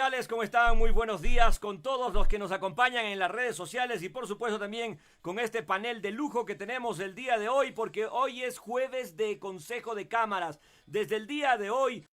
cordiales, ¿cómo están? Muy buenos días con todos los que nos acompañan en las redes sociales y por supuesto también con este panel de lujo que tenemos el día de hoy, porque hoy es jueves de Consejo de Cámaras. Desde el día de hoy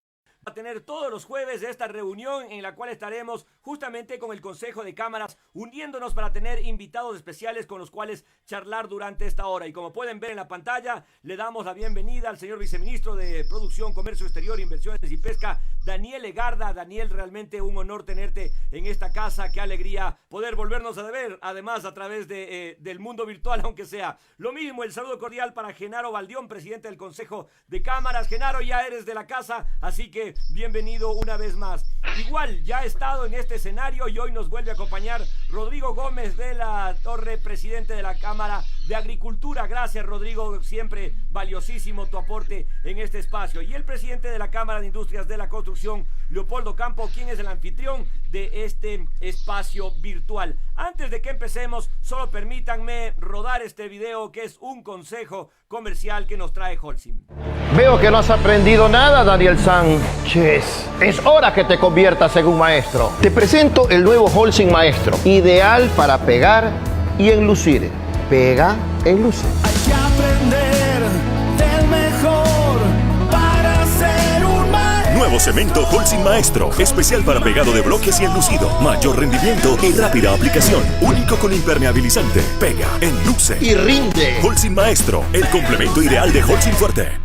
a tener todos los jueves esta reunión en la cual estaremos justamente con el Consejo de Cámaras uniéndonos para tener invitados especiales con los cuales charlar durante esta hora. Y como pueden ver en la pantalla, le damos la bienvenida al señor viceministro de Producción, Comercio Exterior, Inversiones y Pesca, Daniel Legarda. Daniel, realmente un honor tenerte en esta casa. Qué alegría poder volvernos a ver, además a través del mundo virtual, aunque sea. Lo mismo, el saludo cordial para Genaro Baldión, presidente del Consejo de Cámaras. Genaro, ya eres de la casa, así que bienvenido una vez más. Igual, ya ha estado en este escenario y hoy nos vuelve a acompañar Rodrigo Gómez de la Torre, presidente de la Cámara de Agricultura. Gracias, Rodrigo, siempre valiosísimo tu aporte en este espacio. Y el presidente de la Cámara de Industrias de la Construcción, Leopoldo Campo, quien es el anfitrión de este espacio virtual. Antes de que empecemos, solo permítanme rodar este video que es un consejo comercial que nos trae Holcim. Veo que no has aprendido nada, Daniel Sánchez. Es hora que te conviertas en un maestro. Te presento el nuevo Holcim Maestro, ideal para pegar y enlucir. Pega, enluce. Hay que aprender del mejor para ser un maestro. Nuevo cemento Holcim Maestro, especial para pegado de bloques y enlucido. Mayor rendimiento y rápida aplicación. Único con impermeabilizante. Pega, enluce Y rinde. Holcim Maestro, el complemento ideal de Holcim Fuerte.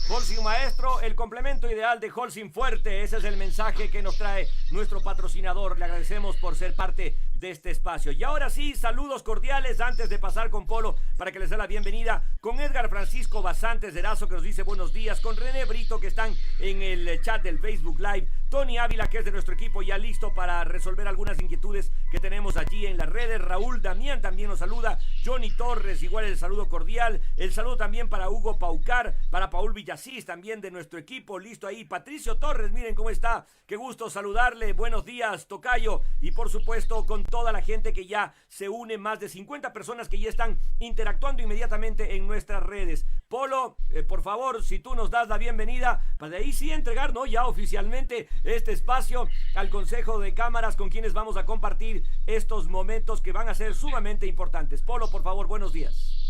Holcim Maestro, el complemento ideal de Holcim Fuerte. Ese es el mensaje que nos trae nuestro patrocinador. Le agradecemos por ser parte de este espacio. Y ahora sí, saludos cordiales antes de pasar con Polo para que les dé la bienvenida, con Edgar Francisco Basantes de Erazo, que nos dice buenos días, con René Brito, que están en el chat del Facebook Live, Tony Ávila, que es de nuestro equipo, ya listo para resolver algunas inquietudes que tenemos allí en las redes. Raúl Damián también nos saluda, Johnny Torres, igual el saludo cordial, el saludo también para Hugo Paucar, para Paul Villasís, también de nuestro equipo, listo ahí, Patricio Torres, miren cómo está, qué gusto saludarle, buenos días, tocayo, y por supuesto con toda la gente que ya se une, más de 50 personas que ya están interactuando inmediatamente en nuestras redes. Polo, por favor, si tú nos das la bienvenida, para de ahí sí entregar, ¿no?, ya oficialmente este espacio al Consejo de Cámaras con quienes vamos a compartir estos momentos que van a ser sumamente importantes. Polo, por favor, buenos días.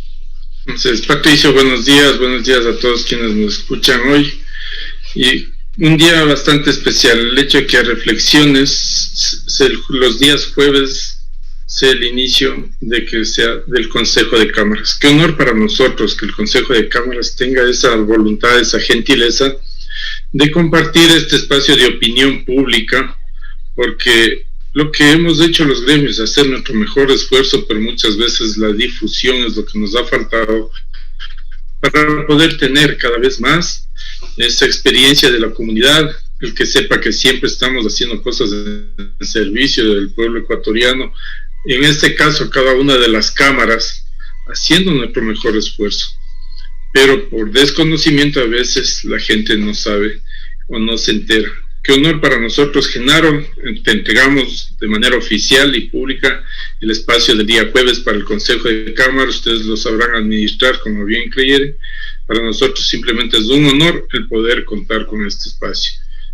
Entonces, Patricio, buenos días a todos quienes nos escuchan hoy. Y un día bastante especial, el hecho de que reflexiones, los días jueves sea el inicio de que sea del Consejo de Cámaras. Qué honor para nosotros que el Consejo de Cámaras tenga esa voluntad, esa gentileza de compartir este espacio de opinión pública, porque lo que hemos hecho los gremios es hacer nuestro mejor esfuerzo, pero muchas veces la difusión es lo que nos ha faltado para poder tener cada vez más esa experiencia de la comunidad, el que sepa que siempre estamos haciendo cosas en servicio del pueblo ecuatoriano, en este caso cada una de las cámaras haciendo nuestro mejor esfuerzo, pero por desconocimiento a veces la gente no sabe o no se entera. Qué honor para nosotros, Genaro. Te entregamos de manera oficial y pública el espacio del día jueves para el Consejo de Cámaras. Ustedes lo sabrán administrar como bien creyeren. Para nosotros simplemente es un honor el poder contar con este espacio.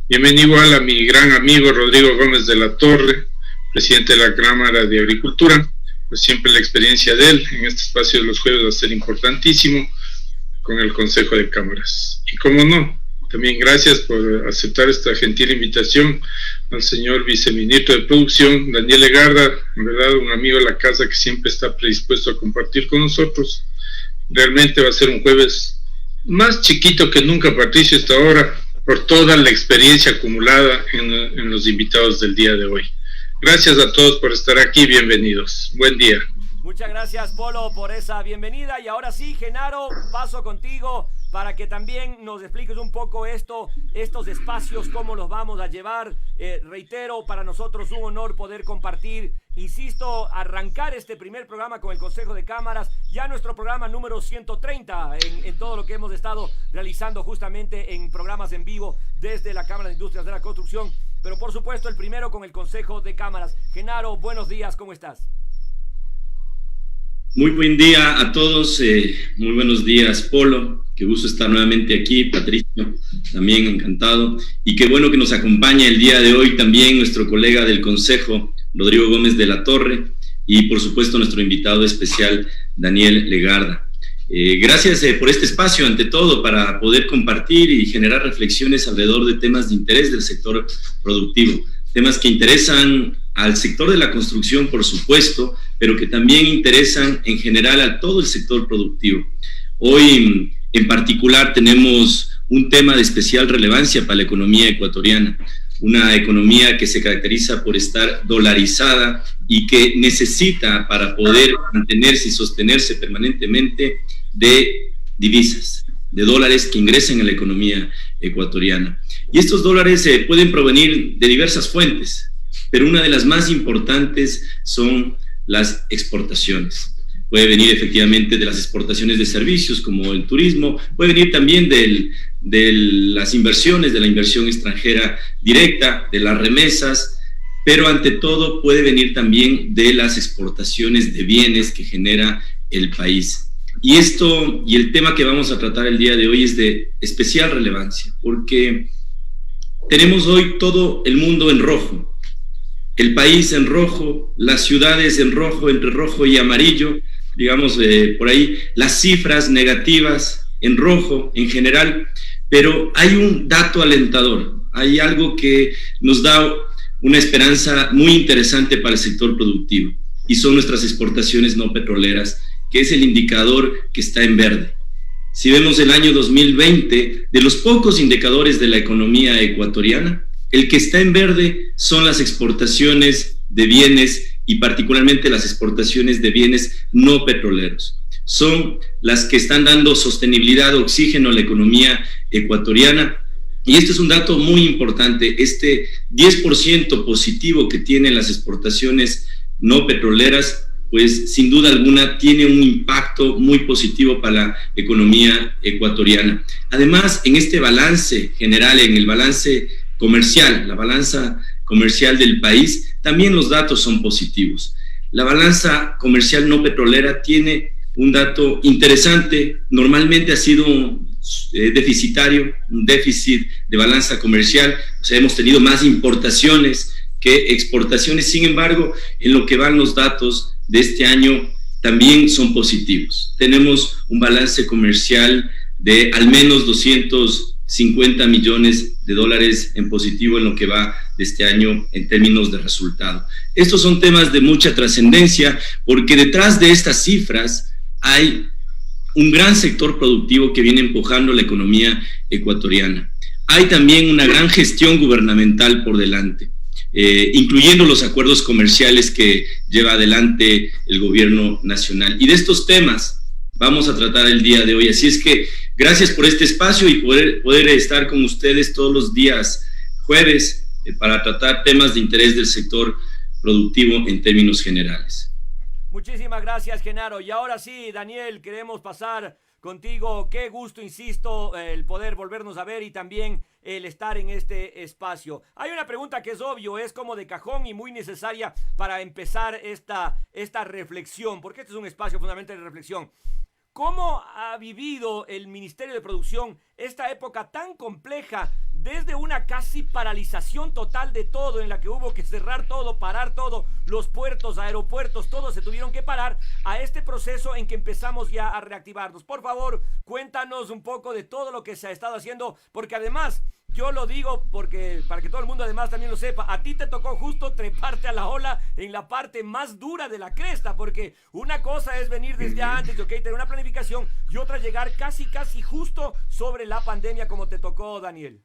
Bienvenido igual a mi gran amigo Rodrigo Gómez de la Torre, presidente de la Cámara de Agricultura. Pues siempre la experiencia de él en este espacio de los jueves va a ser importantísimo con el Consejo de Cámaras. Y cómo no, también gracias por aceptar esta gentil invitación al señor viceministro de Producción, Daniel Legarda, en verdad un amigo de la casa que siempre está predispuesto a compartir con nosotros. Realmente va a ser un jueves más chiquito que nunca, Patricio, hasta ahora, por toda la experiencia acumulada en los invitados del día de hoy. Gracias a todos por estar aquí, bienvenidos. Buen día. Muchas gracias, Polo, por esa bienvenida. Y ahora sí, Genaro, paso contigo para que también nos expliques un poco estos espacios, cómo los vamos a llevar. Reitero, para nosotros un honor poder compartir, insisto, arrancar este primer programa con el Consejo de Cámaras, ya nuestro programa número 130 en todo lo que hemos estado realizando justamente en programas en vivo desde la Cámara de Industrias de la Construcción, pero por supuesto el primero con el Consejo de Cámaras. Genaro, buenos días, ¿cómo estás? Muy buen día a todos, muy buenos días, Polo. Qué gusto estar nuevamente aquí, Patricio, también encantado. Y qué bueno que nos acompaña el día de hoy también nuestro colega del Consejo, Rodrigo Gómez de la Torre, y por supuesto nuestro invitado especial, Daniel Legarda. Gracias por este espacio, ante todo, para poder compartir y generar reflexiones alrededor de temas de interés del sector productivo, temas que interesan al sector de la construcción, por supuesto, pero que también interesan en general a todo el sector productivo. Hoy, en particular, tenemos un tema de especial relevancia para la economía ecuatoriana, una economía que se caracteriza por estar dolarizada y que necesita, para poder mantenerse y sostenerse permanentemente, de divisas, de dólares que ingresen a la economía ecuatoriana. Y estos dólares pueden provenir de diversas fuentes, pero una de las más importantes son las exportaciones. Puede venir efectivamente de las exportaciones de servicios como el turismo, puede venir también de las inversiones, de la inversión extranjera directa, de las remesas, pero ante todo puede venir también de las exportaciones de bienes que genera el país. Y el tema que vamos a tratar el día de hoy es de especial relevancia, porque tenemos hoy todo el mundo en rojo, el país en rojo, las ciudades en rojo, entre rojo y amarillo, digamos por ahí, las cifras negativas en rojo en general, pero hay un dato alentador, hay algo que nos da una esperanza muy interesante para el sector productivo, y son nuestras exportaciones no petroleras, que es el indicador que está en verde. Si vemos el año 2020, de los pocos indicadores de la economía ecuatoriana, el que está en verde son las exportaciones de bienes y particularmente las exportaciones de bienes no petroleros. Son las que están dando sostenibilidad, oxígeno a la economía ecuatoriana. Y este es un dato muy importante, este 10% positivo que tienen las exportaciones no petroleras, pues sin duda alguna tiene un impacto muy positivo para la economía ecuatoriana. Además, en este balance general, en el balance comercial, la balanza comercial del país, también los datos son positivos. La balanza comercial no petrolera tiene un dato interesante, normalmente ha sido deficitario, un déficit de balanza comercial, o sea, hemos tenido más importaciones que exportaciones. Sin embargo, en lo que van los datos de este año también son positivos. Tenemos un balance comercial de al menos 250 millones de dólares en positivo en lo que va de este año en términos de resultado. Estos son temas de mucha trascendencia porque detrás de estas cifras hay un gran sector productivo que viene empujando la economía ecuatoriana. Hay también una gran gestión gubernamental por delante, incluyendo los acuerdos comerciales que lleva adelante el gobierno nacional. Y de estos temas vamos a tratar el día de hoy. Así es que gracias por este espacio y poder estar con ustedes todos los días jueves para tratar temas de interés del sector productivo en términos generales. Muchísimas gracias, Genaro. Y ahora sí, Daniel, queremos pasar contigo. Qué gusto, insisto, el poder volvernos a ver y también el estar en este espacio. Hay una pregunta que es obvio, es como de cajón y muy necesaria para empezar esta reflexión, porque este es un espacio fundamental de reflexión. ¿Cómo ha vivido el Ministerio de Producción esta época tan compleja, desde una casi paralización total de todo, en la que hubo que cerrar todo, parar todo, los puertos, aeropuertos, todos se tuvieron que parar, a este proceso en que empezamos ya a reactivarnos? Por favor, cuéntanos un poco de todo lo que se ha estado haciendo, porque además, yo lo digo porque para que todo el mundo además también lo sepa, a ti te tocó justo treparte a la ola en la parte más dura de la cresta, porque una cosa es venir desde antes, tener una planificación, y otra llegar casi justo sobre la pandemia, como te tocó, Daniel.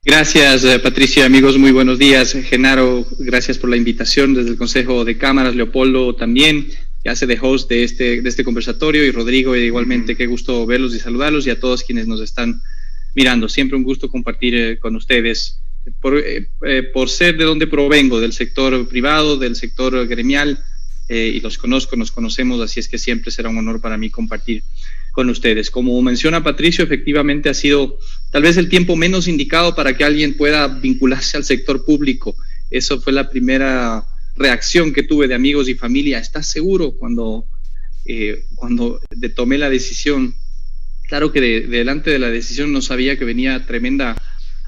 Gracias, Patricia, amigos, muy buenos días. Genaro, gracias por la invitación desde el Consejo de Cámaras. Leopoldo también, que hace de host de este conversatorio, y Rodrigo, igualmente, qué gusto verlos y saludarlos, y a todos quienes nos están mirando. Siempre un gusto compartir con ustedes. Por ser de donde provengo, del sector privado, del sector gremial, y los conozco, nos conocemos, así es que siempre será un honor para mí compartir con ustedes. Como menciona Patricio, efectivamente ha sido tal vez el tiempo menos indicado para que alguien pueda vincularse al sector público. Eso fue la primera reacción que tuve de amigos y familia. ¿Estás seguro? Cuando tomé la decisión Claro que delante de la decisión no sabía que venía tremenda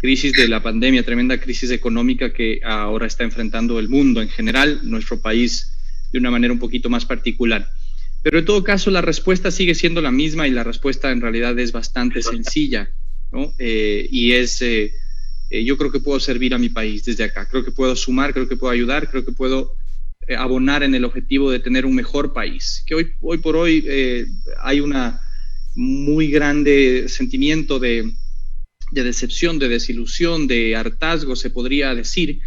crisis de la pandemia, tremenda crisis económica que ahora está enfrentando el mundo en general, nuestro país de una manera un poquito más particular. Pero en todo caso la respuesta sigue siendo la misma y la respuesta en realidad es bastante sencilla, ¿no? Yo creo que puedo servir a mi país desde acá, creo que puedo sumar, creo que puedo ayudar, creo que puedo abonar en el objetivo de tener un mejor país, que hoy por hoy hay una muy grande sentimiento de decepción, de desilusión, de hartazgo, se podría decir,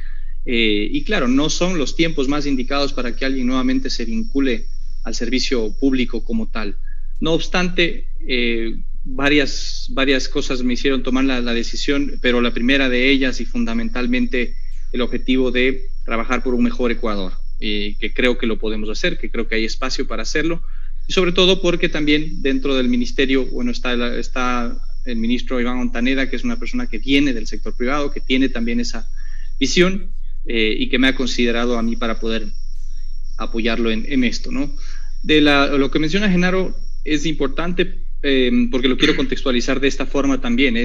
y claro, no son los tiempos más indicados para que alguien nuevamente se vincule al servicio público como tal. No obstante, varias cosas me hicieron tomar la decisión, pero la primera de ellas y fundamentalmente el objetivo de trabajar por un mejor Ecuador, que creo que lo podemos hacer, que creo que hay espacio para hacerlo, y sobre todo porque también dentro del ministerio, bueno, está el ministro Iván Montaneda, que es una persona que viene del sector privado, que tiene también esa visión y que me ha considerado a mí para poder apoyarlo en esto, ¿no? Lo que menciona Genaro es importante porque lo quiero contextualizar de esta forma también,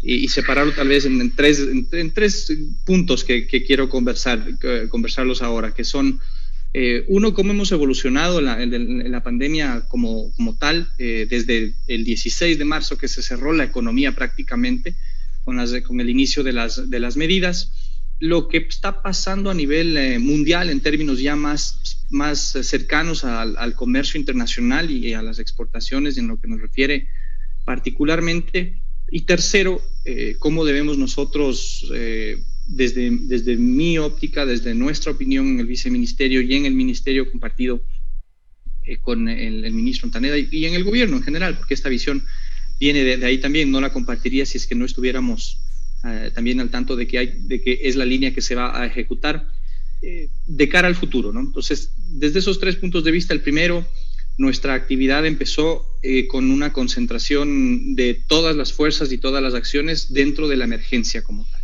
y separarlo tal vez en tres puntos que quiero conversarlos ahora, que son, uno, cómo hemos evolucionado en la pandemia como tal, desde el 16 de marzo que se cerró la economía prácticamente con el inicio de las medidas, lo que está pasando a nivel mundial en términos ya más cercanos al comercio internacional y a las exportaciones en lo que nos refiere particularmente. Y tercero, cómo debemos nosotros, desde mi óptica, desde nuestra opinión en el viceministerio y en el ministerio compartido con el ministro Montaneda y en el gobierno en general, porque esta visión viene de ahí también, no la compartiría si es que no estuviéramos también al tanto de que es la línea que se va a ejecutar de cara al futuro, ¿no? Entonces, desde esos tres puntos de vista, el primero, nuestra actividad empezó con una concentración de todas las fuerzas y todas las acciones dentro de la emergencia como tal.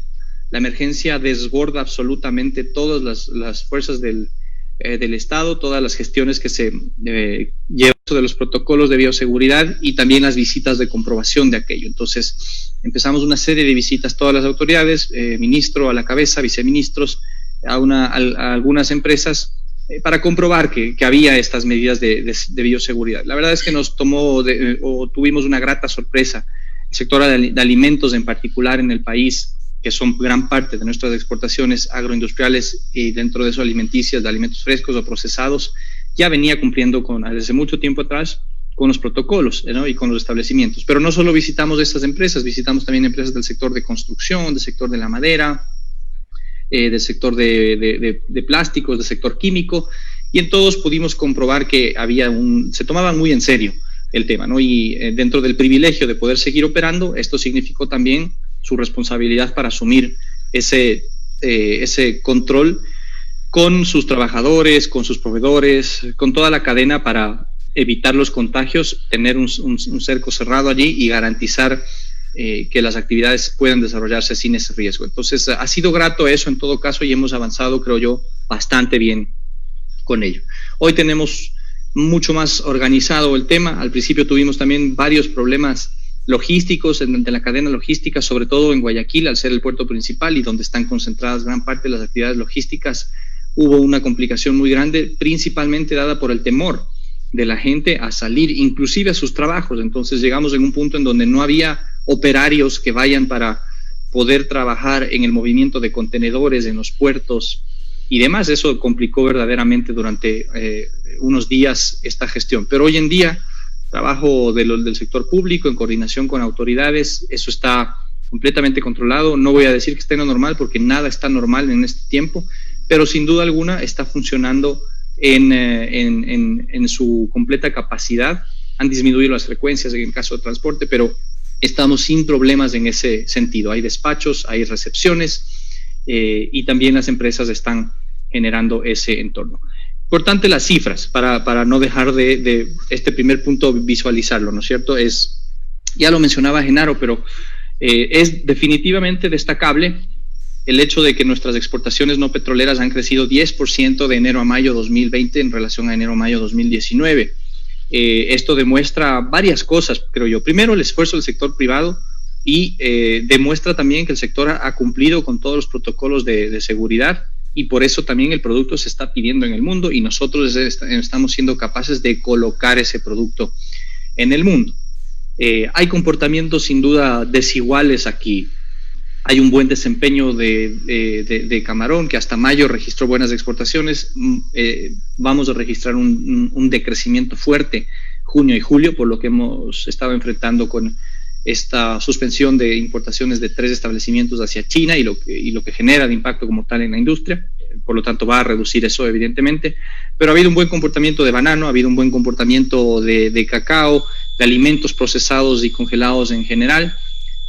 La emergencia desborda absolutamente todas las fuerzas del Estado, todas las gestiones que se llevan de los protocolos de bioseguridad y también las visitas de comprobación de aquello. Entonces, empezamos una serie de visitas, todas las autoridades, ministro a la cabeza, viceministros, a algunas empresas, para comprobar que había estas medidas de bioseguridad. La verdad es que nos tuvimos una grata sorpresa. El sector de alimentos en particular en el país, que son gran parte de nuestras exportaciones agroindustriales y dentro de eso alimenticias, de alimentos frescos o procesados, ya venía cumpliendo desde mucho tiempo atrás con los protocolos, ¿no? Y con los establecimientos. Pero no solo visitamos estas empresas, visitamos también empresas del sector de construcción, del sector de la madera, del sector de plásticos, del sector químico, y en todos pudimos comprobar que se tomaban muy en serio el tema, ¿no? Y dentro del privilegio de poder seguir operando, esto significó también su responsabilidad para asumir ese control con sus trabajadores, con sus proveedores, con toda la cadena para evitar los contagios, tener un cerco cerrado allí y garantizar que las actividades puedan desarrollarse sin ese riesgo. Entonces, ha sido grato eso en todo caso y hemos avanzado, creo yo, bastante bien con ello. Hoy tenemos mucho más organizado el tema. Al principio tuvimos también varios problemas logísticos de la cadena logística, sobre todo en Guayaquil, al ser el puerto principal y donde están concentradas gran parte de las actividades logísticas. Hubo una complicación muy grande, principalmente dada por el temor de la gente a salir, inclusive a sus trabajos. Entonces llegamos en un punto en donde no había operarios que vayan para poder trabajar en el movimiento de contenedores, en los puertos y demás. Eso complicó verdaderamente durante unos días esta gestión. Pero hoy en día, trabajo del sector público en coordinación con autoridades, eso está completamente controlado. No voy a decir que esté en lo normal porque nada está normal en este tiempo, pero sin duda alguna está funcionando en su completa capacidad. Han disminuido las frecuencias en el caso de transporte, pero estamos sin problemas en ese sentido. Hay despachos, hay recepciones y también las empresas están generando ese entorno. Importante las cifras para no dejar de este primer punto visualizarlo, ¿no es cierto? Ya lo mencionaba Genaro, pero es definitivamente destacable el hecho de que nuestras exportaciones no petroleras han crecido 10% de enero a mayo 2020 en relación a enero a mayo 2019. Esto demuestra varias cosas, creo yo. Primero, el esfuerzo del sector privado y demuestra también que el sector ha cumplido con todos los protocolos de seguridad y por eso también el producto se está pidiendo en el mundo y nosotros estamos siendo capaces de colocar ese producto en el mundo. Hay comportamientos sin duda desiguales aquí. Hay un buen desempeño de camarón, que hasta mayo registró buenas exportaciones. Vamos a registrar un decrecimiento fuerte junio y julio, por lo que hemos estado enfrentando con esta suspensión de importaciones de 3 establecimientos hacia China y lo que genera de impacto como tal en la industria. Por lo tanto, va a reducir eso, evidentemente. Pero ha habido un buen comportamiento de banano, ha habido un buen comportamiento de cacao, de alimentos procesados y congelados en general.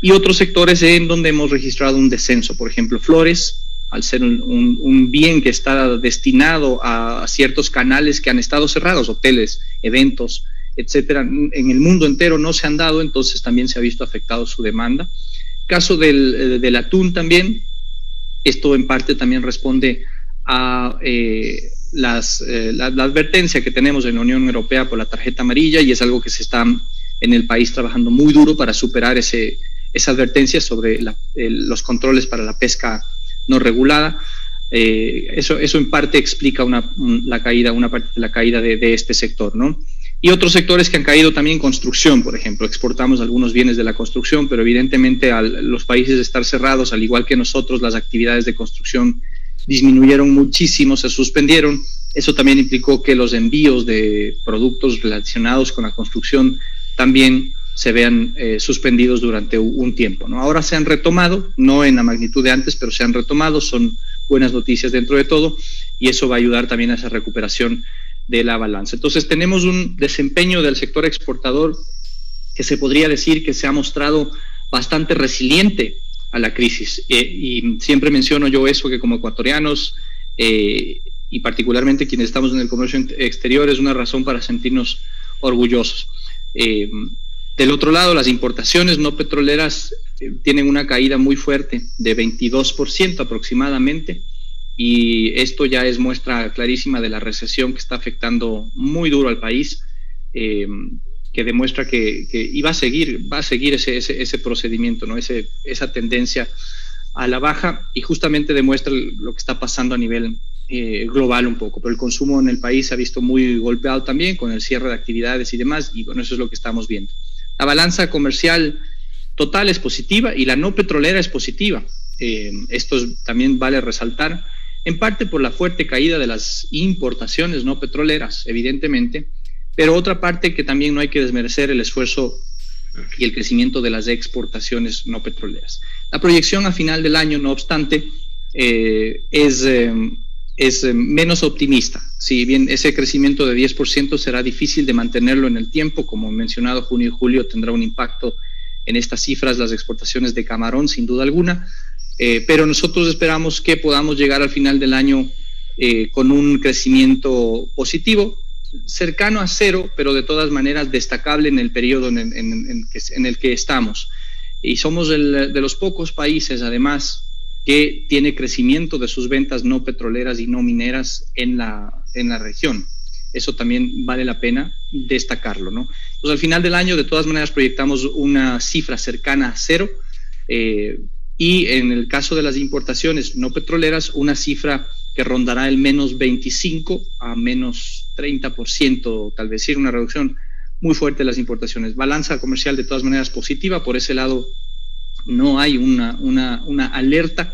Y otros sectores en donde hemos registrado un descenso, por ejemplo, flores, al ser un bien que está destinado a ciertos canales que han estado cerrados, hoteles, eventos, etcétera, en el mundo entero no se han dado, entonces también se ha visto afectado su demanda. Caso del atún también, esto en parte también responde a la advertencia que tenemos en la Unión Europea por la tarjeta amarilla y es algo que se está en el país trabajando muy duro para superar esa advertencia sobre los controles para la pesca no regulada. Eso en parte explica una parte de la caída de este sector, ¿no? Y otros sectores que han caído también, construcción, por ejemplo. Exportamos algunos bienes de la construcción, pero evidentemente los países estar cerrados, al igual que nosotros, las actividades de construcción disminuyeron muchísimo, se suspendieron. Eso también implicó que los envíos de productos relacionados con la construcción también se vean suspendidos durante un tiempo, ¿no? Ahora se han retomado, no en la magnitud de antes, pero se han retomado, son buenas noticias dentro de todo y eso va a ayudar también a esa recuperación de la balanza. Entonces tenemos un desempeño del sector exportador que se podría decir que se ha mostrado bastante resiliente a la crisis y siempre menciono yo eso, que como ecuatorianos y particularmente quienes estamos en el comercio exterior es una razón para sentirnos orgullosos. Del otro lado, las importaciones no petroleras tienen una caída muy fuerte de 22% aproximadamente y esto ya es muestra clarísima de la recesión que está afectando muy duro al país, que demuestra que y va a seguir ese procedimiento, ¿no? Esa tendencia a la baja y justamente demuestra lo que está pasando a nivel global un poco, pero el consumo en el país se ha visto muy golpeado también con el cierre de actividades y demás y bueno, eso es lo que estamos viendo. La balanza comercial total es positiva y la no petrolera es positiva. Esto también vale resaltar, en parte por la fuerte caída de las importaciones no petroleras, evidentemente, pero otra parte que también no hay que desmerecer el esfuerzo y el crecimiento de las exportaciones no petroleras. La proyección a final del año, no obstante, es menos optimista. Si bien ese crecimiento de 10% será difícil de mantenerlo en el tiempo, como mencionado, junio y julio tendrá un impacto en estas cifras, las exportaciones de camarón, sin duda alguna, pero nosotros esperamos que podamos llegar al final del año con un crecimiento positivo, cercano a cero, pero de todas maneras destacable en el periodo en el que estamos. Y somos de los pocos países, además, que tiene crecimiento de sus ventas no petroleras y no mineras en la región. Eso también vale la pena destacarlo, ¿no? Pues al final del año, de todas maneras, proyectamos una cifra cercana a cero y en el caso de las importaciones no petroleras, una cifra que rondará el menos 25 a menos 30%, tal vez, una reducción muy fuerte de las importaciones. Balanza comercial de todas maneras positiva, por ese lado no hay una alerta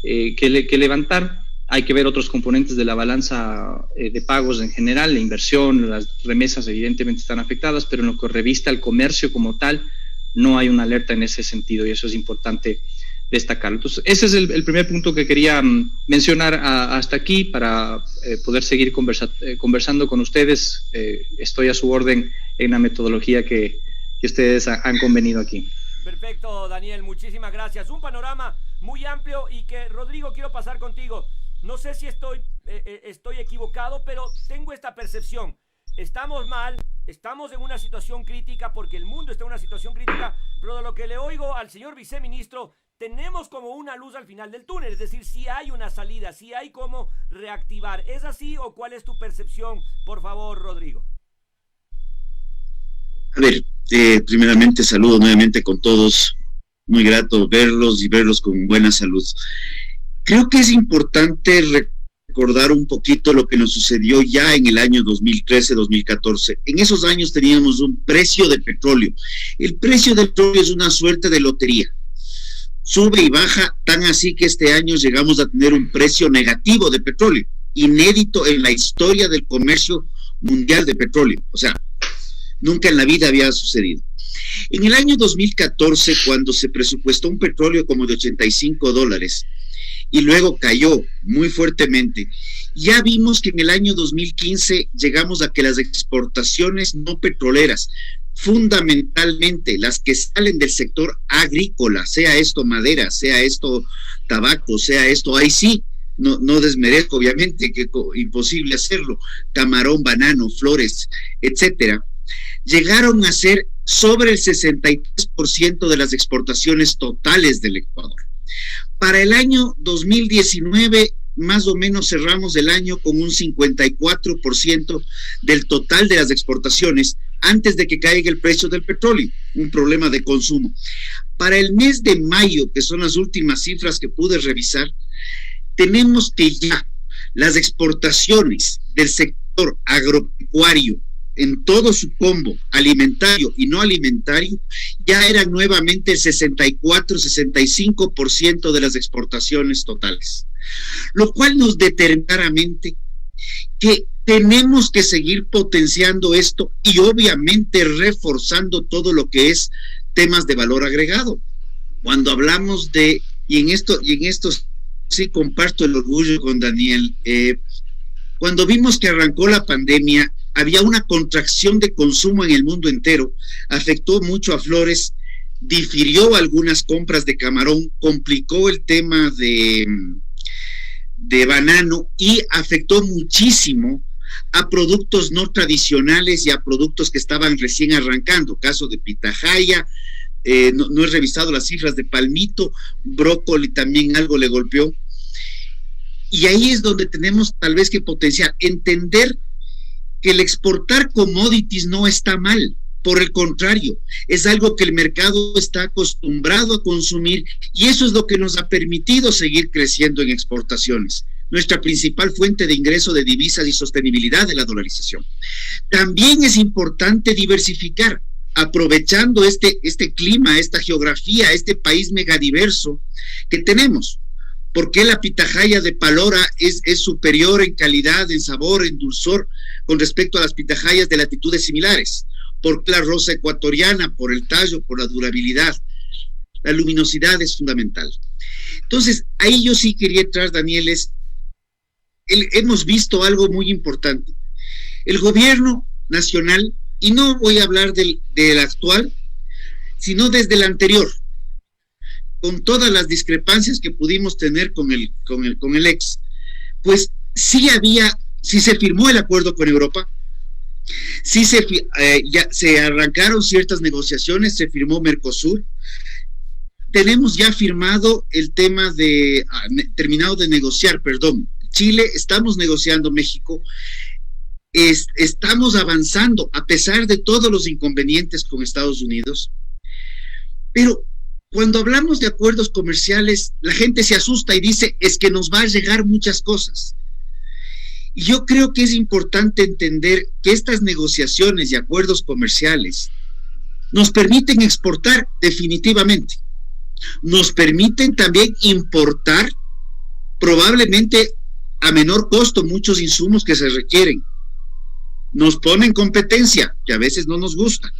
que levantar. Hay que ver otros componentes de la balanza de pagos en general, la inversión, las remesas evidentemente están afectadas, pero en lo que revista al comercio como tal, no hay una alerta en ese sentido y eso es importante destacarlo. Entonces, ese es el primer punto que quería mencionar hasta aquí para poder seguir conversando con ustedes. Estoy a su orden en la metodología que ustedes han convenido aquí. Perfecto, Daniel, muchísimas gracias. Un panorama muy amplio y que, Rodrigo, quiero pasar contigo. No sé si estoy equivocado, pero tengo esta percepción. Estamos mal, estamos en una situación crítica porque el mundo está en una situación crítica, pero de lo que le oigo al señor viceministro, tenemos como una luz al final del túnel, es decir, si hay una salida, si hay cómo reactivar. ¿Es así o cuál es tu percepción? Por favor, Rodrigo. A ver, primeramente saludo nuevamente con todos, muy grato verlos y verlos con buena salud. Creo que es importante recordar un poquito lo que nos sucedió ya en el año 2013-2014. En esos años teníamos un precio de petróleo. El precio del petróleo es una suerte de lotería. Sube y baja, tan así que este año llegamos a tener un precio negativo de petróleo, inédito en la historia del comercio mundial de petróleo. O sea, nunca en la vida había sucedido. En el año 2014, cuando se presupuestó un petróleo como de $85 y luego cayó muy fuertemente, ya vimos que en el año 2015 llegamos a que las exportaciones no petroleras, fundamentalmente las que salen del sector agrícola, sea esto madera, sea esto tabaco, sea esto, ahí sí, no desmerezco obviamente, que imposible hacerlo, camarón, banano, flores, etcétera, llegaron a ser sobre el 63% de las exportaciones totales del Ecuador. Para el año 2019, más o menos cerramos el año con un 54% del total de las exportaciones antes de que caiga el precio del petróleo, un problema de consumo. Para el mes de mayo, que son las últimas cifras que pude revisar, tenemos que ya las exportaciones del sector agropecuario en todo su combo, alimentario y no alimentario, ya eran nuevamente el 64-65% de las exportaciones totales. Lo cual nos determina claramente que tenemos que seguir potenciando esto y obviamente reforzando todo lo que es temas de valor agregado. Cuando hablamos de, y en esto sí comparto el orgullo con Daniel, cuando vimos que arrancó la pandemia, había una contracción de consumo en el mundo entero, afectó mucho a Flores, difirió algunas compras de camarón, complicó el tema de banano y afectó muchísimo a productos no tradicionales y a productos que estaban recién arrancando, caso de pitahaya, no he revisado las cifras de palmito, brócoli también algo le golpeó, y ahí es donde tenemos tal vez que potenciar, entender que el exportar commodities no está mal, por el contrario, es algo que el mercado está acostumbrado a consumir y eso es lo que nos ha permitido seguir creciendo en exportaciones, nuestra principal fuente de ingreso de divisas y sostenibilidad de la dolarización. También es importante diversificar, aprovechando este clima, esta geografía, este país megadiverso que tenemos. ¿Por qué la pitahaya de Palora es superior en calidad, en sabor, en dulzor con respecto a las pitahayas de latitudes similares? ¿Por qué la rosa ecuatoriana? Por el tallo, por la durabilidad. La luminosidad es fundamental. Entonces, ahí yo sí quería entrar, Daniel, hemos visto algo muy importante. El gobierno nacional, y no voy a hablar del actual, sino desde el anterior, con todas las discrepancias que pudimos tener con el ex, pues sí se firmó el acuerdo con Europa, sí ya se arrancaron ciertas negociaciones, se firmó Mercosur, tenemos ya firmado el tema terminado de negociar, Chile, estamos negociando México, estamos avanzando a pesar de todos los inconvenientes con Estados Unidos, pero cuando hablamos de acuerdos comerciales, la gente se asusta y dice, es que nos va a llegar muchas cosas. Y yo creo que es importante entender que estas negociaciones y acuerdos comerciales nos permiten exportar definitivamente. Nos permiten también importar probablemente a menor costo muchos insumos que se requieren. Nos ponen competencia, que a veces no nos gusta,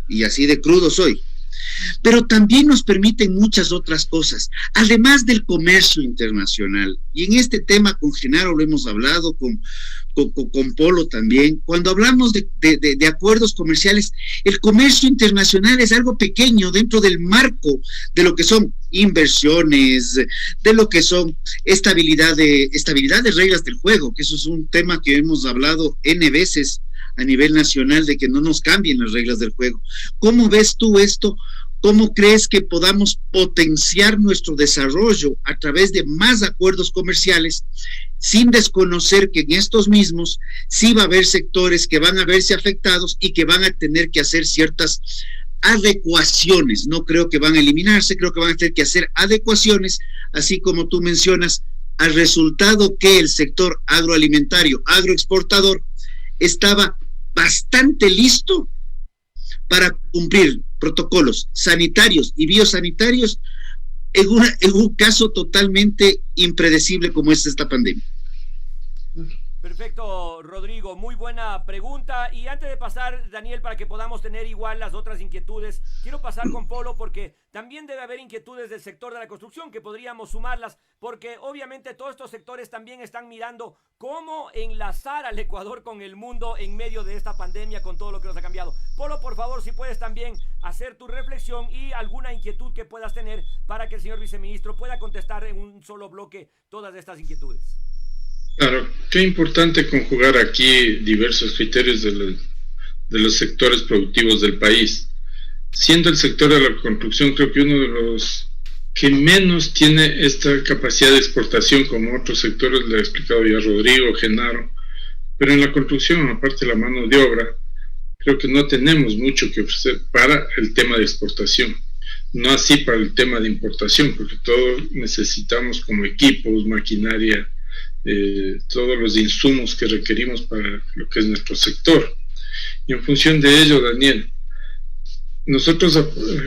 y así de crudo soy. Pero también nos permiten muchas otras cosas, además del comercio internacional. Y en este tema con Genaro lo hemos hablado, con Polo también. Cuando hablamos de acuerdos comerciales, el comercio internacional es algo pequeño dentro del marco de lo que son inversiones, de lo que son estabilidad de reglas del juego, que eso es un tema que hemos hablado N veces a nivel nacional, de que no nos cambien las reglas del juego. ¿Cómo ves tú esto? ¿Cómo crees que podamos potenciar nuestro desarrollo a través de más acuerdos comerciales sin desconocer que en estos mismos sí va a haber sectores que van a verse afectados y que van a tener que hacer ciertas adecuaciones. No creo que van a eliminarse, creo que van a tener que hacer adecuaciones, así como tú mencionas, al resultado que el sector agroalimentario, agroexportador, estaba bastante listo para cumplir protocolos sanitarios y biosanitarios en un caso totalmente impredecible como es esta pandemia. Perfecto, Rodrigo, muy buena pregunta. Y antes de pasar, Daniel, para que podamos tener igual las otras inquietudes, quiero pasar con Polo porque también debe haber inquietudes del sector de la construcción que podríamos sumarlas, porque obviamente todos estos sectores también están mirando cómo enlazar al Ecuador con el mundo en medio de esta pandemia, con todo lo que nos ha cambiado. Polo, por favor, si puedes también hacer tu reflexión y alguna inquietud que puedas tener para que el señor viceministro pueda contestar en un solo bloque todas estas inquietudes. Claro, qué importante conjugar aquí diversos criterios de los sectores productivos del país. Siendo el sector de la construcción, creo que uno de los que menos tiene esta capacidad de exportación, como otros sectores, le ha explicado ya Rodrigo, Genaro, pero en la construcción, aparte de la mano de obra, creo que no tenemos mucho que ofrecer para el tema de exportación. No así para el tema de importación, porque todos necesitamos como equipos, maquinaria, todos los insumos que requerimos para lo que es nuestro sector. Y en función de ello, Daniel, nosotros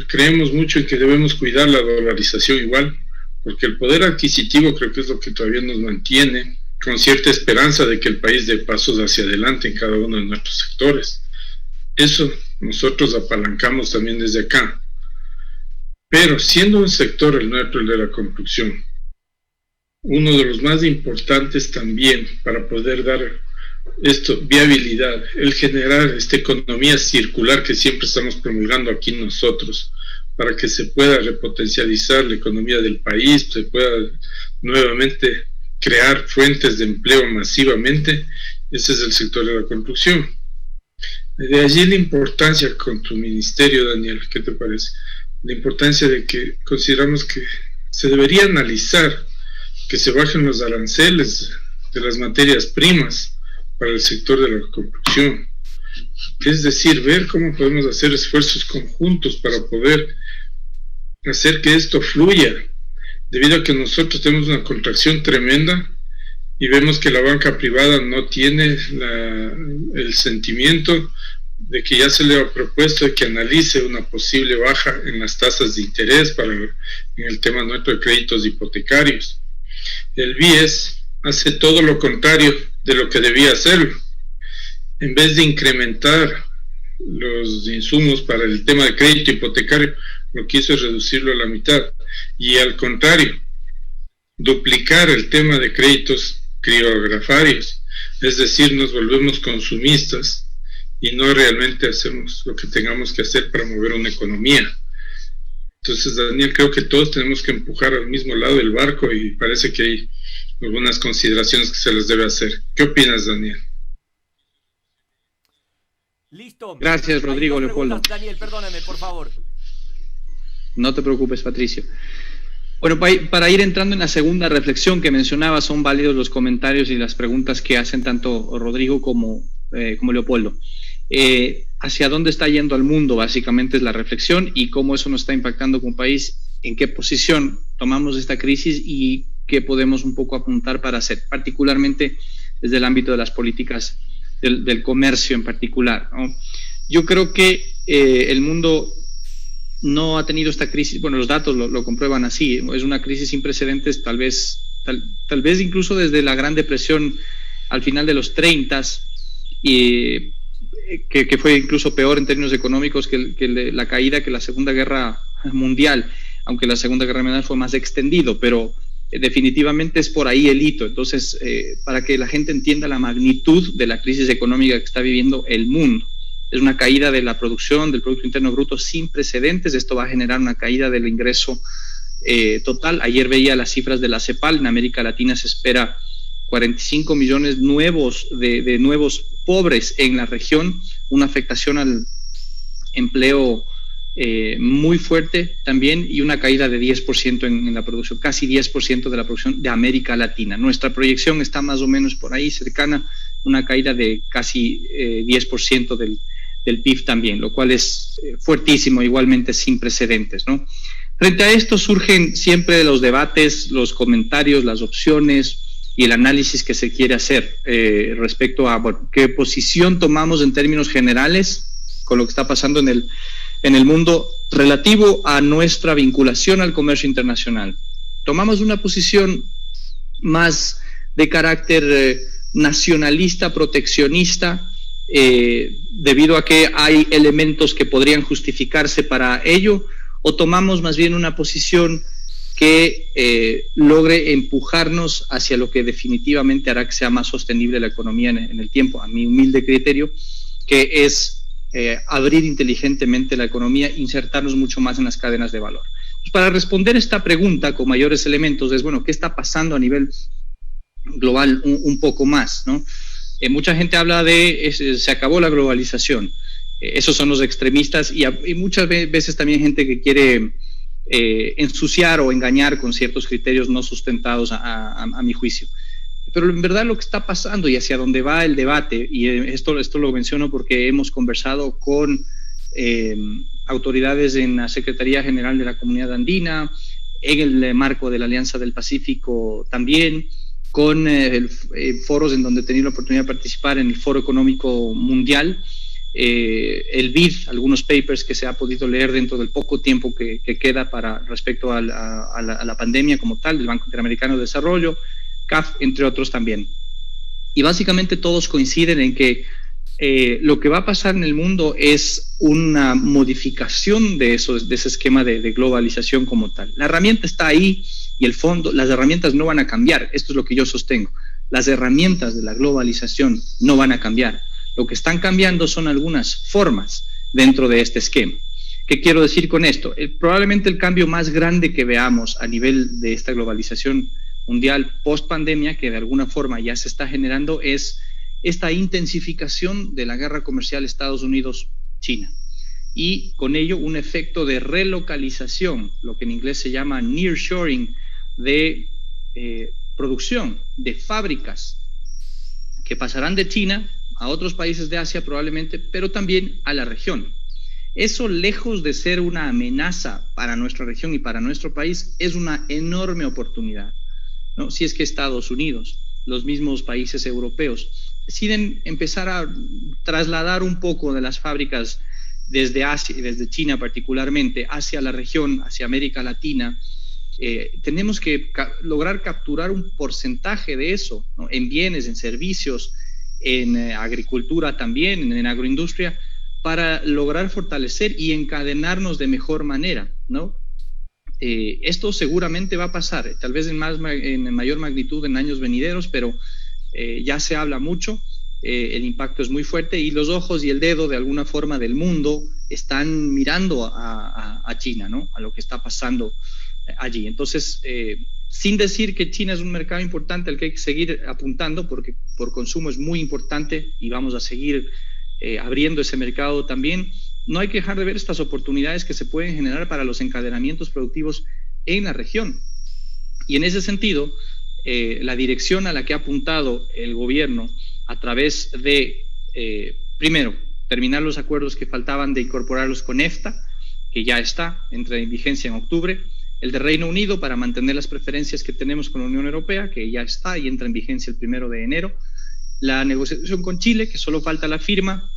creemos mucho en que debemos cuidar la dolarización igual, porque el poder adquisitivo creo que es lo que todavía nos mantiene con cierta esperanza de que el país dé pasos hacia adelante en cada uno de nuestros sectores. Eso nosotros apalancamos también desde acá. Pero siendo un sector el nuestro, el de la construcción, uno de los más importantes también para poder dar esto, viabilidad, el generar esta economía circular que siempre estamos promulgando aquí nosotros, para que se pueda repotencializar la economía del país, se pueda nuevamente crear fuentes de empleo masivamente, ese es el sector de la construcción. De allí la importancia con tu ministerio, Daniel, ¿qué te parece? La importancia de que consideramos que se debería analizar que se bajen los aranceles de las materias primas para el sector de la construcción. Es decir, ver cómo podemos hacer esfuerzos conjuntos para poder hacer que esto fluya, debido a que nosotros tenemos una contracción tremenda y vemos que la banca privada no tiene el sentimiento de que ya se le ha propuesto de que analice una posible baja en las tasas de interés en el tema nuestro de créditos hipotecarios. El BIES hace todo lo contrario de lo que debía hacerlo. En vez de incrementar los insumos para el tema de crédito hipotecario, lo que hizo es reducirlo a la mitad. Y al contrario, duplicar el tema de créditos criográficos. Es decir, nos volvemos consumistas y no realmente hacemos lo que tengamos que hacer para mover una economía. Entonces, Daniel, creo que todos tenemos que empujar al mismo lado del barco y parece que hay algunas consideraciones que se les debe hacer. ¿Qué opinas, Daniel? Listo. Gracias, Rodrigo Leopoldo. Daniel, perdóname, por favor. No te preocupes, Patricio. Bueno, para ir entrando en la segunda reflexión que mencionaba, son válidos los comentarios y las preguntas que hacen tanto Rodrigo como Leopoldo. Hacia dónde está yendo el mundo, básicamente es la reflexión, y cómo eso nos está impactando como país, en qué posición tomamos esta crisis y qué podemos un poco apuntar para hacer, particularmente desde el ámbito de las políticas del comercio en particular, ¿no? Yo creo que el mundo no ha tenido esta crisis, bueno, los datos lo comprueban así, es una crisis sin precedentes, tal vez incluso desde la Gran Depresión al final de los 30s, y que fue incluso peor en términos económicos que la caída que la Segunda Guerra Mundial, aunque la Segunda Guerra Mundial fue más extendido, pero definitivamente es por ahí el hito. Entonces, para que la gente entienda la magnitud de la crisis económica que está viviendo el mundo, es una caída de la producción, del Producto Interno Bruto sin precedentes. Esto va a generar una caída del ingreso total. Ayer veía las cifras de la CEPAL, en América Latina se espera 45 millones nuevos de nuevos pobres en la región, una afectación al empleo muy fuerte también, y una caída de 10% en la producción, casi 10% de la producción de América Latina. Nuestra proyección está más o menos por ahí, cercana, una caída de casi 10% del PIB también, lo cual es fuertísimo, igualmente sin precedentes, ¿no? Frente a esto surgen siempre los debates, los comentarios, las opciones y el análisis que se quiere hacer respecto a, bueno, qué posición tomamos en términos generales con lo que está pasando en el mundo relativo a nuestra vinculación al comercio internacional. Tomamos una posición más de carácter nacionalista, proteccionista, debido a que hay elementos que podrían justificarse para ello, o tomamos más bien una posición que logre empujarnos hacia lo que definitivamente hará que sea más sostenible la economía en el tiempo, a mi humilde criterio, que es abrir inteligentemente la economía, insertarnos mucho más en las cadenas de valor. Pues para responder esta pregunta con mayores elementos es, bueno, ¿qué está pasando a nivel global un poco más, ¿no? Mucha gente habla de se acabó la globalización. Esos son los extremistas y muchas veces también gente que quiere ensuciar o engañar con ciertos criterios no sustentados a mi juicio. Pero en verdad lo que está pasando y hacia dónde va el debate, y esto lo menciono porque hemos conversado con autoridades en la Secretaría General de la Comunidad Andina, en el marco de la Alianza del Pacífico también, con foros en donde he tenido la oportunidad de participar en el Foro Económico Mundial, el BID, algunos papers que se ha podido leer dentro del poco tiempo que queda respecto a la pandemia como tal, del Banco Interamericano de Desarrollo, CAF, entre otros también. Y básicamente todos coinciden en que lo que va a pasar en el mundo es una modificación de ese esquema de globalización como tal. La herramienta está ahí y el fondo, las herramientas no van a cambiar. Esto es lo que yo sostengo. Las herramientas de la globalización no van a cambiar. Lo que están cambiando son algunas formas dentro de este esquema. ¿Qué quiero decir con esto? Probablemente el cambio más grande que veamos a nivel de esta globalización mundial post-pandemia, que de alguna forma ya se está generando, es esta intensificación de la guerra comercial Estados Unidos-China. Y con ello un efecto de relocalización, lo que en inglés se llama nearshoring, de producción, de fábricas, que pasarán de China a otros países de Asia probablemente, pero también a la región. Eso, lejos de ser una amenaza para nuestra región y para nuestro país, es una enorme oportunidad, ¿no? Si es que Estados Unidos, los mismos países europeos, deciden empezar a trasladar un poco de las fábricas desde Asia y desde China particularmente hacia la región, hacia América Latina, tenemos que lograr capturar un porcentaje de eso, ¿no? En bienes, en servicios, en agricultura también, en agroindustria, para lograr fortalecer y encadenarnos de mejor manera, ¿no? Esto seguramente va a pasar, tal vez en mayor magnitud en años venideros, pero ya se habla mucho, el impacto es muy fuerte y los ojos y el dedo de alguna forma del mundo están mirando a China, ¿no? A lo que está pasando allí. Entonces, sin decir que China es un mercado importante al que hay que seguir apuntando, porque por consumo es muy importante y vamos a seguir abriendo ese mercado también, no hay que dejar de ver estas oportunidades que se pueden generar para los encadenamientos productivos en la región. Y en ese sentido, la dirección a la que ha apuntado el gobierno a través de, primero, terminar los acuerdos que faltaban de incorporarlos con EFTA, que ya entra en vigencia en octubre, el de Reino Unido para mantener las preferencias que tenemos con la Unión Europea, que ya está y entra en vigencia el 1 de enero, la negociación con Chile, que solo falta la firma,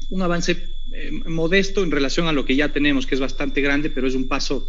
un avance modesto en relación a lo que ya tenemos, que es bastante grande, pero es un paso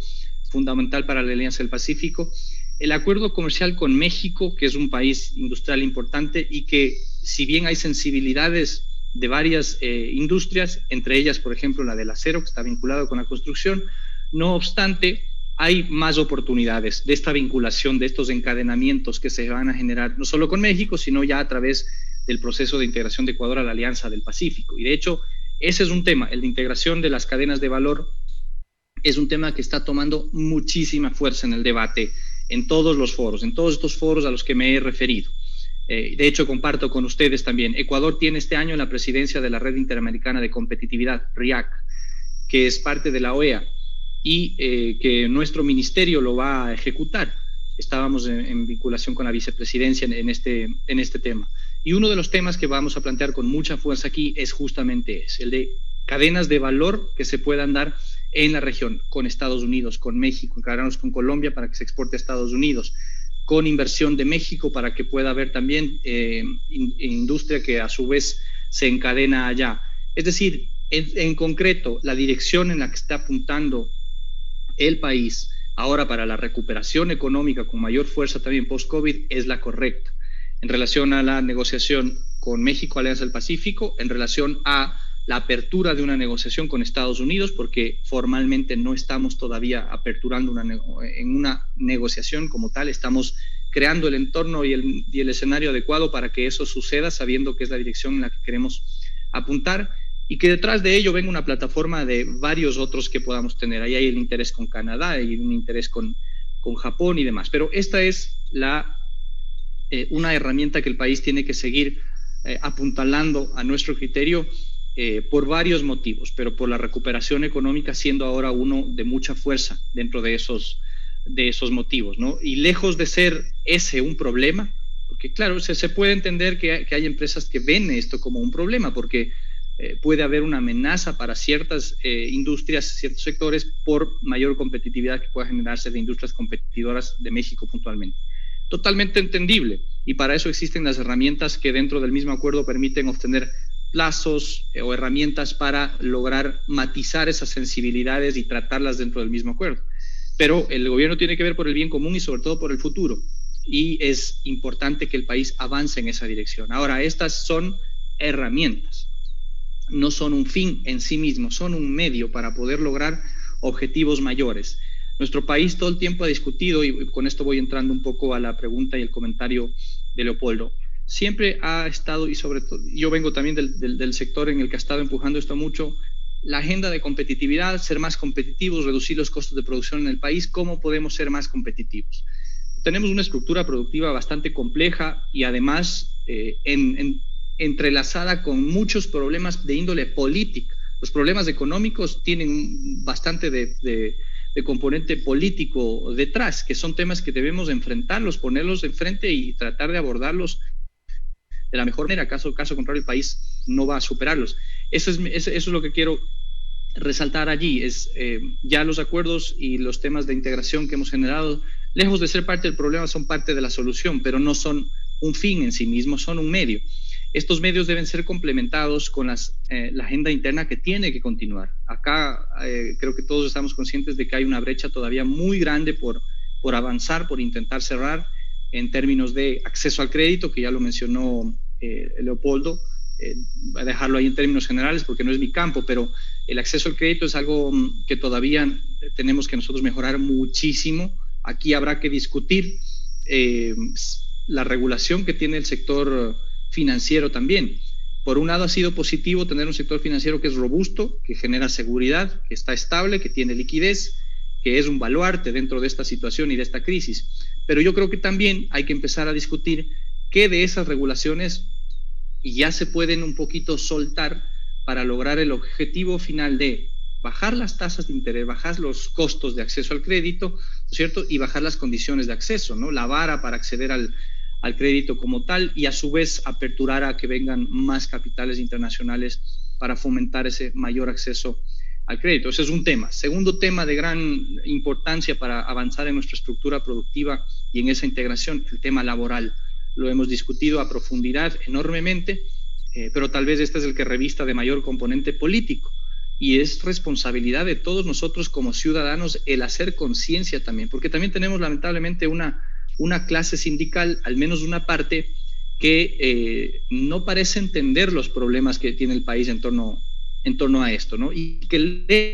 fundamental para la Alianza del Pacífico, el acuerdo comercial con México, que es un país industrial importante y que, si bien hay sensibilidades de varias industrias, entre ellas, por ejemplo, la del acero, que está vinculado con la construcción, no obstante, hay más oportunidades de esta vinculación, de estos encadenamientos que se van a generar no solo con México, sino ya a través del proceso de integración de Ecuador a la Alianza del Pacífico. Y de hecho, ese es un tema, el de integración de las cadenas de valor, es un tema que está tomando muchísima fuerza en el debate, en todos los foros, en todos estos foros a los que me he referido. De hecho, comparto con ustedes también, Ecuador tiene este año la presidencia de la Red Interamericana de Competitividad, RIAC, que es parte de la OEA y que nuestro ministerio lo va a ejecutar. Estábamos en vinculación con la vicepresidencia en este tema. Y uno de los temas que vamos a plantear con mucha fuerza aquí es justamente ese, el de cadenas de valor que se puedan dar en la región, con Estados Unidos, con México, encargarnos con Colombia para que se exporte a Estados Unidos, con inversión de México para que pueda haber también industria que a su vez se encadena allá. Es decir, en concreto, la dirección en la que está apuntando el país ahora para la recuperación económica con mayor fuerza también post-COVID es la correcta. En relación a la negociación con México, Alianza del Pacífico, en relación a la apertura de una negociación con Estados Unidos, porque formalmente no estamos todavía aperturando en una negociación como tal, estamos creando el entorno y el escenario adecuado para que eso suceda, sabiendo que es la dirección en la que queremos apuntar, y que detrás de ello venga una plataforma de varios otros que podamos tener. Ahí hay el interés con Canadá, hay un interés con Japón y demás, pero esta es una herramienta que el país tiene que seguir apuntalando a nuestro criterio por varios motivos, pero por la recuperación económica siendo ahora uno de mucha fuerza dentro de esos motivos, ¿no? Y lejos de ser ese un problema, porque claro, se puede entender que hay empresas que ven esto como un problema, porque puede haber una amenaza para ciertas industrias, ciertos sectores, por mayor competitividad que pueda generarse de industrias competidoras de México puntualmente. Totalmente entendible, y para eso existen las herramientas que dentro del mismo acuerdo permiten obtener plazos o herramientas para lograr matizar esas sensibilidades y tratarlas dentro del mismo acuerdo. Pero el gobierno tiene que ver por el bien común y sobre todo por el futuro, y es importante que el país avance en esa dirección. Ahora, estas son herramientas, no son un fin en sí mismo, son un medio para poder lograr objetivos mayores. Nuestro país todo el tiempo ha discutido, y con esto voy entrando un poco a la pregunta y el comentario de Leopoldo, siempre ha estado, y sobre todo, yo vengo también del sector en el que ha estado empujando esto mucho, la agenda de competitividad, ser más competitivos, reducir los costos de producción en el país. ¿Cómo podemos ser más competitivos? Tenemos una estructura productiva bastante compleja y además entrelazada con muchos problemas de índole política. Los problemas económicos tienen bastante de componente político detrás, que son temas que debemos enfrentarlos, ponerlos enfrente y tratar de abordarlos de la mejor manera. Caso contrario, el país no va a superarlos. Eso es lo que quiero resaltar allí, ya los acuerdos y los temas de integración que hemos generado, lejos de ser parte del problema, son parte de la solución, pero no son un fin en sí mismo, son un medio. Estos medios deben ser complementados con la agenda interna que tiene que continuar. Acá creo que todos estamos conscientes de que hay una brecha todavía muy grande por avanzar, por intentar cerrar en términos de acceso al crédito, que ya lo mencionó Leopoldo. Voy a dejarlo ahí en términos generales porque no es mi campo, pero el acceso al crédito es algo que todavía tenemos que nosotros mejorar muchísimo. Aquí habrá que discutir la regulación que tiene el sector financiero también. Por un lado ha sido positivo tener un sector financiero que es robusto, que genera seguridad, que está estable, que tiene liquidez, que es un baluarte dentro de esta situación y de esta crisis. Pero yo creo que también hay que empezar a discutir qué de esas regulaciones ya se pueden un poquito soltar para lograr el objetivo final de bajar las tasas de interés, bajar los costos de acceso al crédito, ¿cierto? Y bajar las condiciones de acceso, ¿no? La vara para acceder al crédito como tal, y a su vez aperturar a que vengan más capitales internacionales para fomentar ese mayor acceso al crédito. Ese es un tema. Segundo tema de gran importancia para avanzar en nuestra estructura productiva y en esa integración, el tema laboral. Lo hemos discutido a profundidad enormemente, pero tal vez este es el que revista de mayor componente político, y es responsabilidad de todos nosotros como ciudadanos el hacer conciencia también, porque también tenemos lamentablemente una clase sindical, al menos una parte, que no parece entender los problemas que tiene el país en torno a esto, ¿no? Y que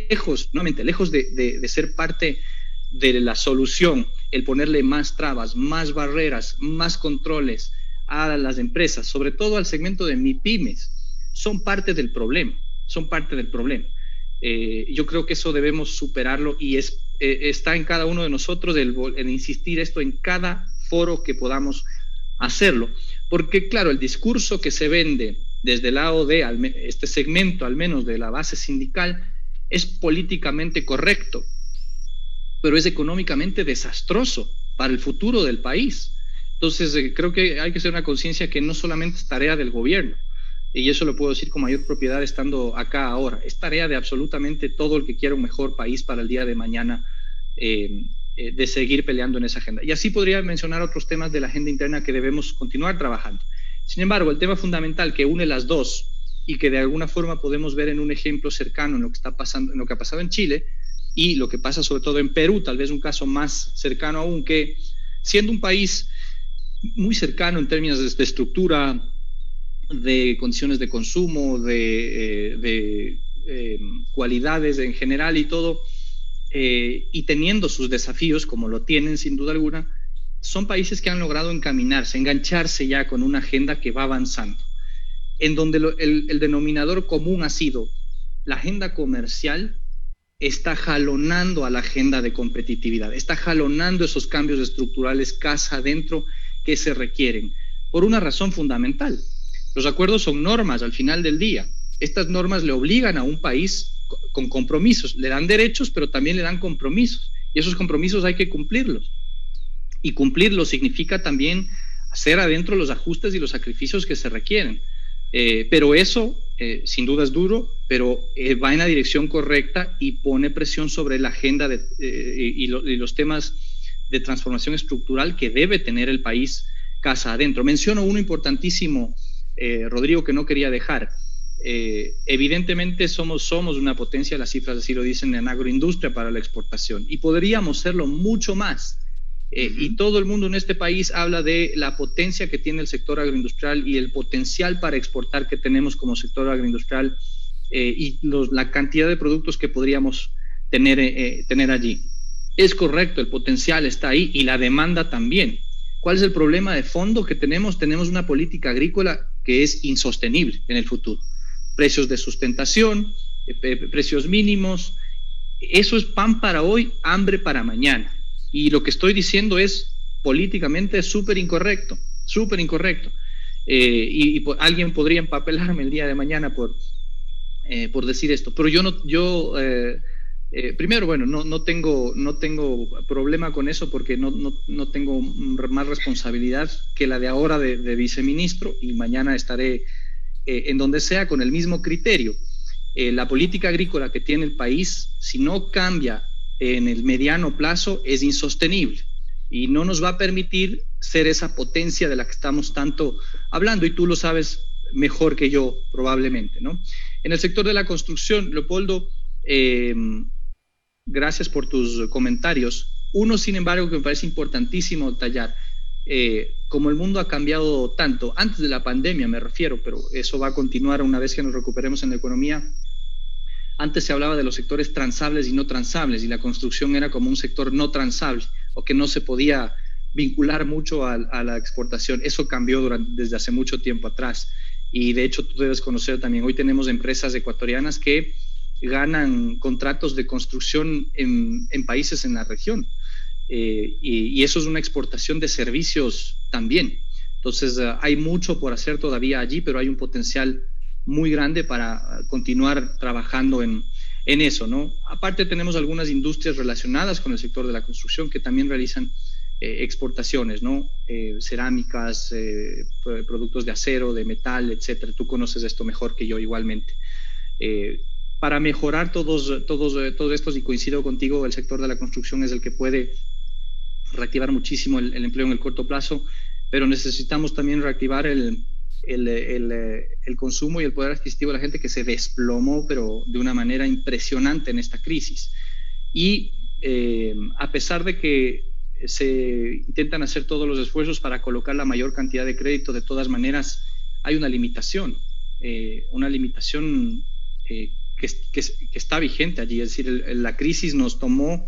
lejos de ser parte de la solución, el ponerle más trabas, más barreras, más controles a las empresas, sobre todo al segmento de MIPYMES, son parte del problema. Yo creo que eso debemos superarlo, y está en cada uno de nosotros el insistir esto en cada foro que podamos hacerlo, porque claro, el discurso que se vende desde el lado de este segmento, al menos de la base sindical, es políticamente correcto, pero es económicamente desastroso para el futuro del país. Entonces, creo que hay que hacer una conciencia que no solamente es tarea del gobierno, y eso lo puedo decir con mayor propiedad estando acá ahora, es tarea de absolutamente todo el que quiera un mejor país para el día de mañana, de seguir peleando en esa agenda. Y así podría mencionar otros temas de la agenda interna que debemos continuar trabajando. Sin embargo, el tema fundamental que une las dos y que de alguna forma podemos ver en un ejemplo cercano en lo que está pasando, en lo que ha pasado en Chile y lo que pasa sobre todo en Perú, tal vez un caso más cercano aún, que siendo un país muy cercano en términos de estructura, de condiciones de consumo, de cualidades en general y todo, y teniendo sus desafíos, como lo tienen sin duda alguna, son países que han logrado encaminarse, engancharse ya con una agenda que va avanzando, en donde el denominador común ha sido la agenda comercial está jalonando a la agenda de competitividad, está jalonando esos cambios estructurales casa adentro que se requieren, por una razón fundamental. Los acuerdos son normas al final del día. Estas normas le obligan a un país con compromisos, le dan derechos, pero también le dan compromisos, y esos compromisos hay que cumplirlos. Y cumplirlos significa también hacer adentro los ajustes y los sacrificios que se requieren. Pero eso, sin duda es duro, pero va en la dirección correcta y pone presión sobre la agenda y los temas de transformación estructural que debe tener el país casa adentro. Menciono uno importantísimo, Rodrigo, que no quería dejar. Evidentemente somos una potencia, las cifras así lo dicen, en agroindustria para la exportación, y podríamos serlo mucho más. Y todo el mundo en este país habla de la potencia que tiene el sector agroindustrial y el potencial para exportar que tenemos como sector agroindustrial, y la cantidad de productos que podríamos tener allí. Es correcto, el potencial está ahí y la demanda también. ¿Cuál es el problema de fondo que tenemos? Tenemos una política agrícola que es insostenible en el futuro. Precios de sustentación, precios mínimos, eso es pan para hoy, hambre para mañana. Y lo que estoy diciendo es políticamente súper incorrecto, súper incorrecto. Alguien podría empapelarme el día de mañana por decir esto, pero primero, bueno, no tengo problema con eso porque no tengo más responsabilidad que la de ahora de viceministro, y mañana estaré en donde sea con el mismo criterio. La política agrícola que tiene el país, si no cambia en el mediano plazo, es insostenible y no nos va a permitir ser esa potencia de la que estamos tanto hablando, y tú lo sabes mejor que yo probablemente, ¿no? En el sector de la construcción, Leopoldo, gracias por tus comentarios. Uno, sin embargo, que me parece importantísimo tallar, como el mundo ha cambiado tanto, antes de la pandemia me refiero, pero eso va a continuar una vez que nos recuperemos en la economía. Antes se hablaba de los sectores transables y no transables, y la construcción era como un sector no transable, o que no se podía vincular mucho a la exportación. Eso cambió desde hace mucho tiempo atrás, y de hecho tú debes conocer también, hoy tenemos empresas ecuatorianas que ganan contratos de construcción en países en la región, y eso es una exportación de servicios también. Entonces hay mucho por hacer todavía allí, pero hay un potencial muy grande para continuar trabajando en eso, ¿no? Aparte tenemos algunas industrias relacionadas con el sector de la construcción que también realizan exportaciones, ¿no? Cerámicas, productos de acero, de metal, etcétera. Tú conoces esto mejor que yo igualmente. Para mejorar todos estos, y coincido contigo, el sector de la construcción es el que puede reactivar muchísimo el empleo en el corto plazo, pero necesitamos también reactivar el consumo y el poder adquisitivo de la gente, que se desplomó, pero de una manera impresionante en esta crisis. Y a pesar de que se intentan hacer todos los esfuerzos para colocar la mayor cantidad de crédito, de todas maneras hay una limitación que está vigente allí. Es decir, la crisis nos tomó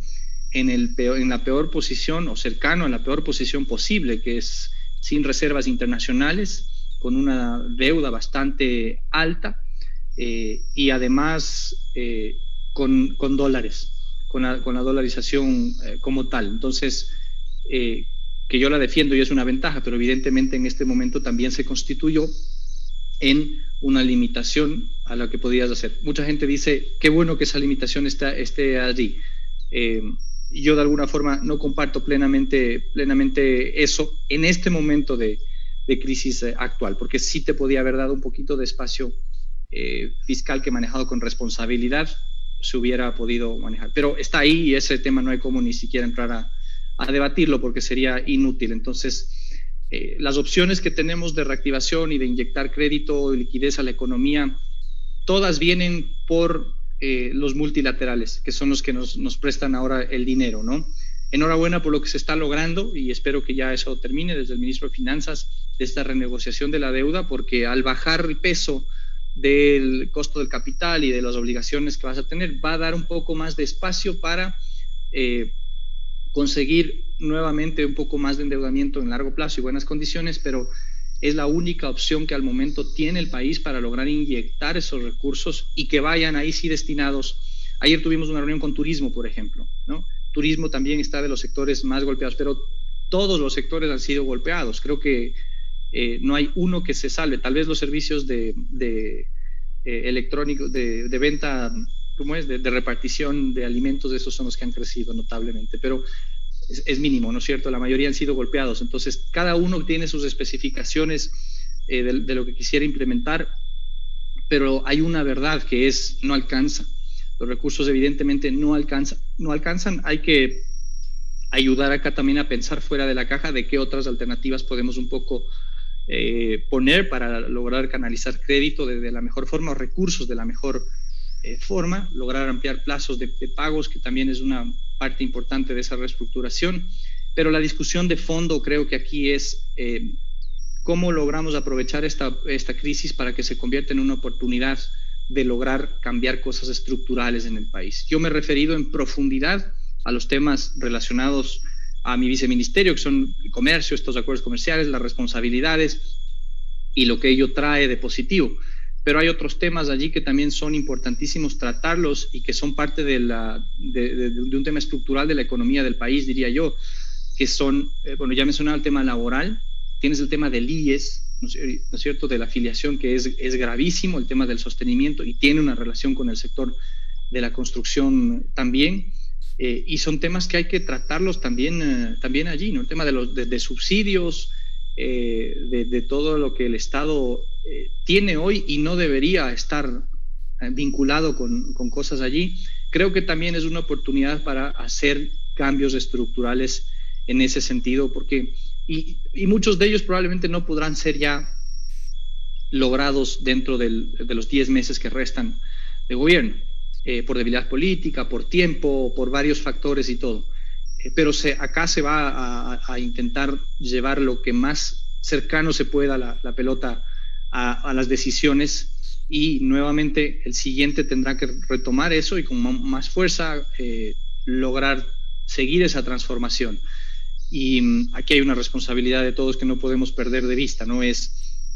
en la peor posición, o cercano a la peor posición posible, que es sin reservas internacionales, con una deuda bastante alta, y además con dólares, con la dolarización como tal. Entonces, que yo la defiendo y es una ventaja, pero evidentemente en este momento también se constituyó en una limitación a lo que podías hacer. Mucha gente dice, qué bueno que esa limitación esté allí. Yo de alguna forma no comparto plenamente eso en este momento de crisis actual, porque sí te podía haber dado un poquito de espacio fiscal que manejado con responsabilidad se hubiera podido manejar. Pero está ahí y ese tema no hay como ni siquiera entrar a debatirlo porque sería inútil. Entonces, las opciones que tenemos de reactivación y de inyectar crédito y liquidez a la economía, todas vienen por los multilaterales, que son los que nos prestan ahora el dinero, ¿no? Enhorabuena por lo que se está logrando y espero que ya eso termine desde el ministro de Finanzas, de esta renegociación de la deuda, porque al bajar el peso del costo del capital y de las obligaciones que vas a tener, va a dar un poco más de espacio para conseguir nuevamente un poco más de endeudamiento en largo plazo y buenas condiciones, pero es la única opción que al momento tiene el país para lograr inyectar esos recursos y que vayan ahí sí destinados. Ayer tuvimos una reunión con turismo, por ejemplo, ¿no? Turismo también está de los sectores más golpeados, pero todos los sectores han sido golpeados. Creo que no hay uno que se salve. Tal vez los servicios electrónicos, de venta, ¿cómo es? De repartición de alimentos, esos son los que han crecido notablemente, pero es mínimo, ¿no es cierto? La mayoría han sido golpeados. Entonces, cada uno tiene sus especificaciones de lo que quisiera implementar, pero hay una verdad que es, no alcanza. Los recursos evidentemente no alcanzan. Hay que ayudar acá también a pensar fuera de la caja de qué otras alternativas podemos un poco poner para lograr canalizar crédito de la mejor forma o recursos de la mejor forma, lograr ampliar plazos de pagos, que también es una parte importante de esa reestructuración. Pero la discusión de fondo creo que aquí es cómo logramos aprovechar esta crisis para que se convierta en una oportunidad de lograr cambiar cosas estructurales en el país. Yo me he referido en profundidad a los temas relacionados a mi viceministerio, que son el comercio, estos acuerdos comerciales, las responsabilidades y lo que ello trae de positivo. Pero hay otros temas allí que también son importantísimos tratarlos y que son parte de un tema estructural de la economía del país, diría yo, que son, bueno, ya mencionaba el tema laboral, tienes el tema del IES, ¿no es cierto?, de la afiliación, que es gravísimo, el tema del sostenimiento y tiene una relación con el sector de la construcción también, y son temas que hay que tratarlos también allí, ¿no? El tema de subsidios, de todo lo que el Estado tiene hoy y no debería estar vinculado con cosas allí. Creo que también es una oportunidad para hacer cambios estructurales en ese sentido, porque y muchos de ellos probablemente no podrán ser ya logrados dentro de los 10 meses que restan de gobierno, por debilidad política, por tiempo, por varios factores y todo. Pero acá se va a intentar llevar lo que más cercano se pueda la pelota a las decisiones, y nuevamente el siguiente tendrá que retomar eso y con más fuerza lograr seguir esa transformación. Y aquí hay una responsabilidad de todos que no podemos perder de vista, ¿no? Es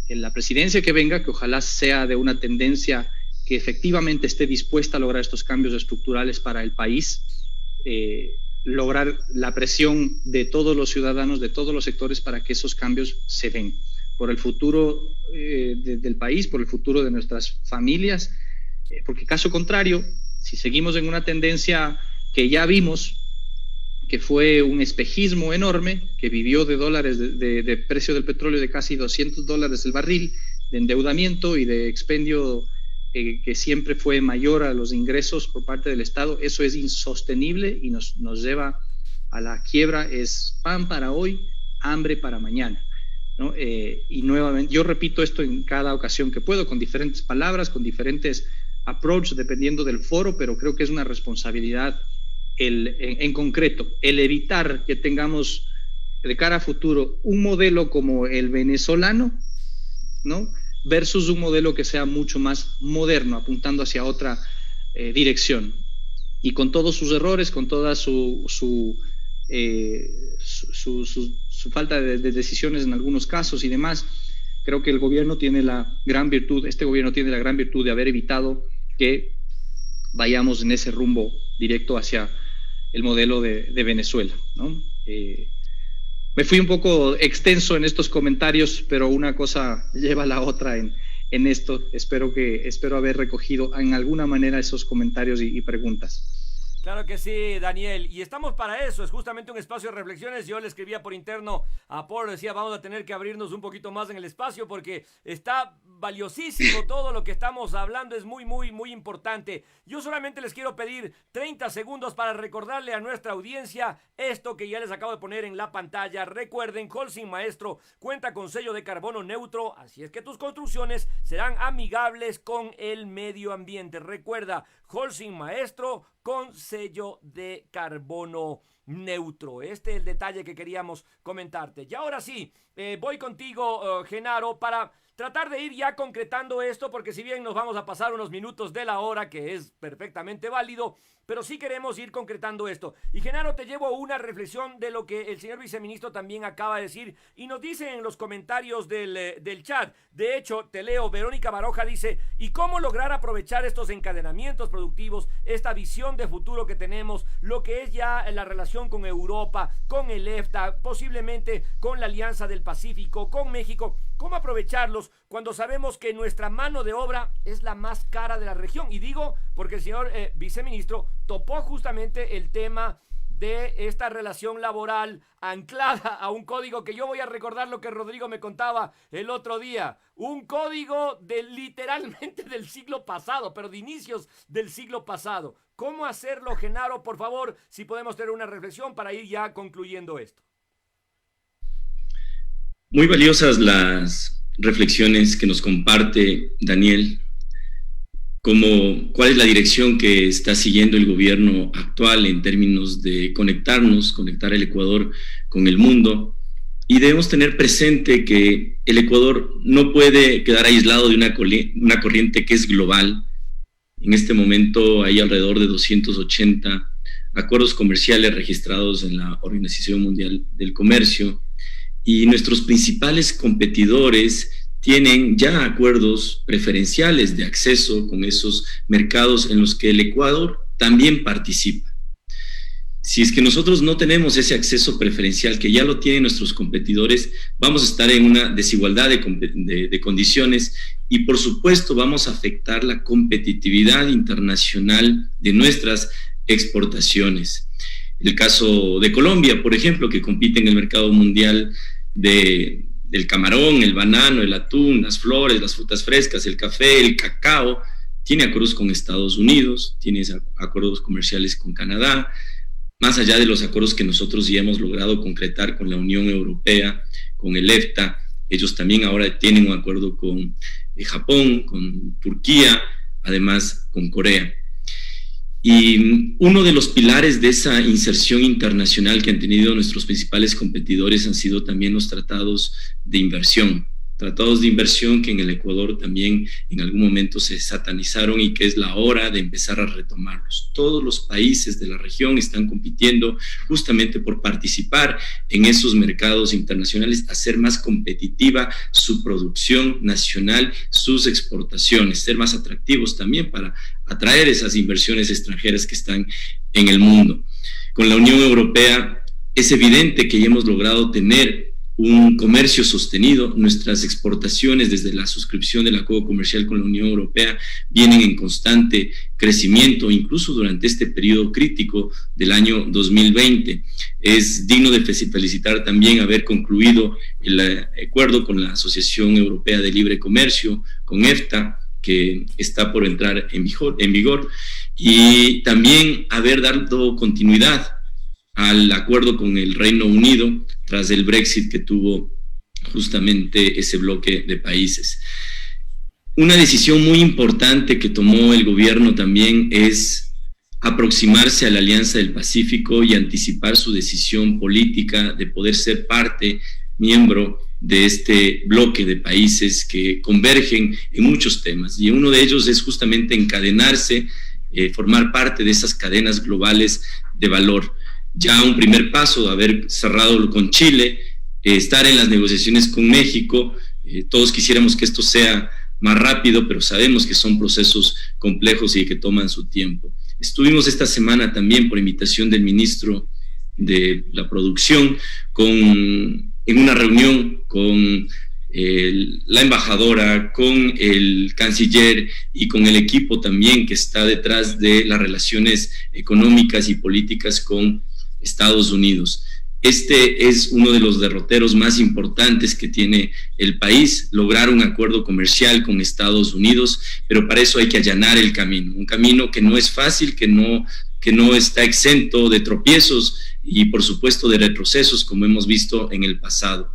en la presidencia que venga, que ojalá sea de una tendencia que efectivamente esté dispuesta a lograr estos cambios estructurales para el país, lograr la presión de todos los ciudadanos, de todos los sectores, para que esos cambios se den por el futuro del país, por el futuro de nuestras familias, porque caso contrario, si seguimos en una tendencia que ya vimos, que fue un espejismo enorme, que vivió de dólares, de precio del petróleo de casi $200 el barril, de endeudamiento y de expendio que siempre fue mayor a los ingresos por parte del Estado, eso es insostenible y nos lleva a la quiebra. Es pan para hoy, hambre para mañana, ¿no? Y nuevamente, yo repito esto en cada ocasión que puedo, con diferentes palabras, con diferentes approaches, dependiendo del foro, pero creo que es una responsabilidad en concreto, el evitar que tengamos de cara a futuro un modelo como el venezolano, ¿no?, versus un modelo que sea mucho más moderno, apuntando hacia otra dirección. Y con todos sus errores, con toda su falta de decisiones en algunos casos y demás, creo que el gobierno tiene la gran virtud, este gobierno tiene la gran virtud de haber evitado que vayamos en ese rumbo directo hacia el modelo de Venezuela, ¿no? Me fui un poco extenso en estos comentarios, pero una cosa lleva a la otra en en esto. Espero haber recogido en alguna manera esos comentarios y preguntas. Claro que sí, Daniel, y estamos para eso, es justamente un espacio de reflexiones. Yo le escribía por interno a Paul, decía, vamos a tener que abrirnos un poquito más en el espacio porque está valiosísimo todo lo que estamos hablando, es muy, muy, muy importante. Yo solamente les quiero pedir 30 segundos para recordarle a nuestra audiencia esto que ya les acabo de poner en la pantalla. Recuerden, Holcim Maestro cuenta con sello de carbono neutro, así es que tus construcciones serán amigables con el medio ambiente. Recuerda, Holcim Maestro con sello de carbono neutro. Este es el detalle que queríamos comentarte. Y ahora sí, voy contigo, Genaro, para tratar de ir ya concretando esto, porque si bien nos vamos a pasar unos minutos de la hora, que es perfectamente válido, pero sí queremos ir concretando esto. Y Genaro, te llevo una reflexión de lo que el señor viceministro también acaba de decir, y nos dice en los comentarios del chat. De hecho, te leo, Verónica Baroja dice, ¿y cómo lograr aprovechar estos encadenamientos productivos, esta visión de futuro que tenemos, lo que es ya la relación con Europa, con el EFTA, posiblemente con la Alianza del Pacífico, con México? ¿Cómo aprovecharlos cuando sabemos que nuestra mano de obra es la más cara de la región? Y digo porque el señor viceministro topó justamente el tema de esta relación laboral anclada a un código que yo voy a recordar lo que Rodrigo me contaba el otro día. Un código literalmente del siglo pasado, pero de inicios del siglo pasado. ¿Cómo hacerlo, Genaro? Por favor, si podemos tener una reflexión para ir ya concluyendo esto. Muy valiosas las reflexiones que nos comparte Daniel, como cuál es la dirección que está siguiendo el gobierno actual en términos de conectar el Ecuador con el mundo. Y debemos tener presente que el Ecuador no puede quedar aislado de una corriente que es global. En este momento hay alrededor de 280 acuerdos comerciales registrados en la Organización Mundial del Comercio, y nuestros principales competidores tienen ya acuerdos preferenciales de acceso con esos mercados en los que el Ecuador también participa. Si es que nosotros no tenemos ese acceso preferencial que ya lo tienen nuestros competidores, vamos a estar en una desigualdad de condiciones y por supuesto vamos a afectar la competitividad internacional de nuestras exportaciones. El caso de Colombia, por ejemplo, que compite en el mercado mundial del camarón, el banano, el atún, las flores, las frutas frescas, el café, el cacao, tiene acuerdos con Estados Unidos, tiene acuerdos comerciales con Canadá, más allá de los acuerdos que nosotros ya hemos logrado concretar con la Unión Europea, con el EFTA. Ellos también ahora tienen un acuerdo con Japón, con Turquía, además con Corea. Y uno de los pilares de esa inserción internacional que han tenido nuestros principales competidores han sido también los tratados de inversión que en el Ecuador también en algún momento se satanizaron y que es la hora de empezar a retomarlos. Todos los países de la región están compitiendo justamente por participar en esos mercados internacionales, hacer más competitiva su producción nacional, sus exportaciones, ser más atractivos también para atraer esas inversiones extranjeras que están en el mundo. Con la Unión Europea es evidente que ya hemos logrado tener un comercio sostenido. Nuestras exportaciones desde la suscripción del acuerdo comercial con la Unión Europea vienen en constante crecimiento, incluso durante este periodo crítico del año 2020. Es digno de felicitar también haber concluido el acuerdo con la Asociación Europea de Libre Comercio, con EFTA, que está por entrar en vigor, y también haber dado continuidad al acuerdo con el Reino Unido tras el Brexit que tuvo justamente ese bloque de países. Una decisión muy importante que tomó el gobierno también es aproximarse a la Alianza del Pacífico y anticipar su decisión política de poder ser miembro de este bloque de países que convergen en muchos temas, y uno de ellos es justamente encadenarse, formar parte de esas cadenas globales de valor. Ya un primer paso, haber cerrado con Chile, estar en las negociaciones con México. Todos quisiéramos que esto sea más rápido, pero sabemos que son procesos complejos y que toman su tiempo. Estuvimos esta semana también, por invitación del ministro de la Producción, en una reunión con la embajadora, con el canciller y con el equipo también que está detrás de las relaciones económicas y políticas con Estados Unidos. Este es uno de los derroteros más importantes que tiene el país, lograr un acuerdo comercial con Estados Unidos, pero para eso hay que allanar el camino, un camino que no es fácil, que no está exento de tropiezos y por supuesto de retrocesos como hemos visto en el pasado.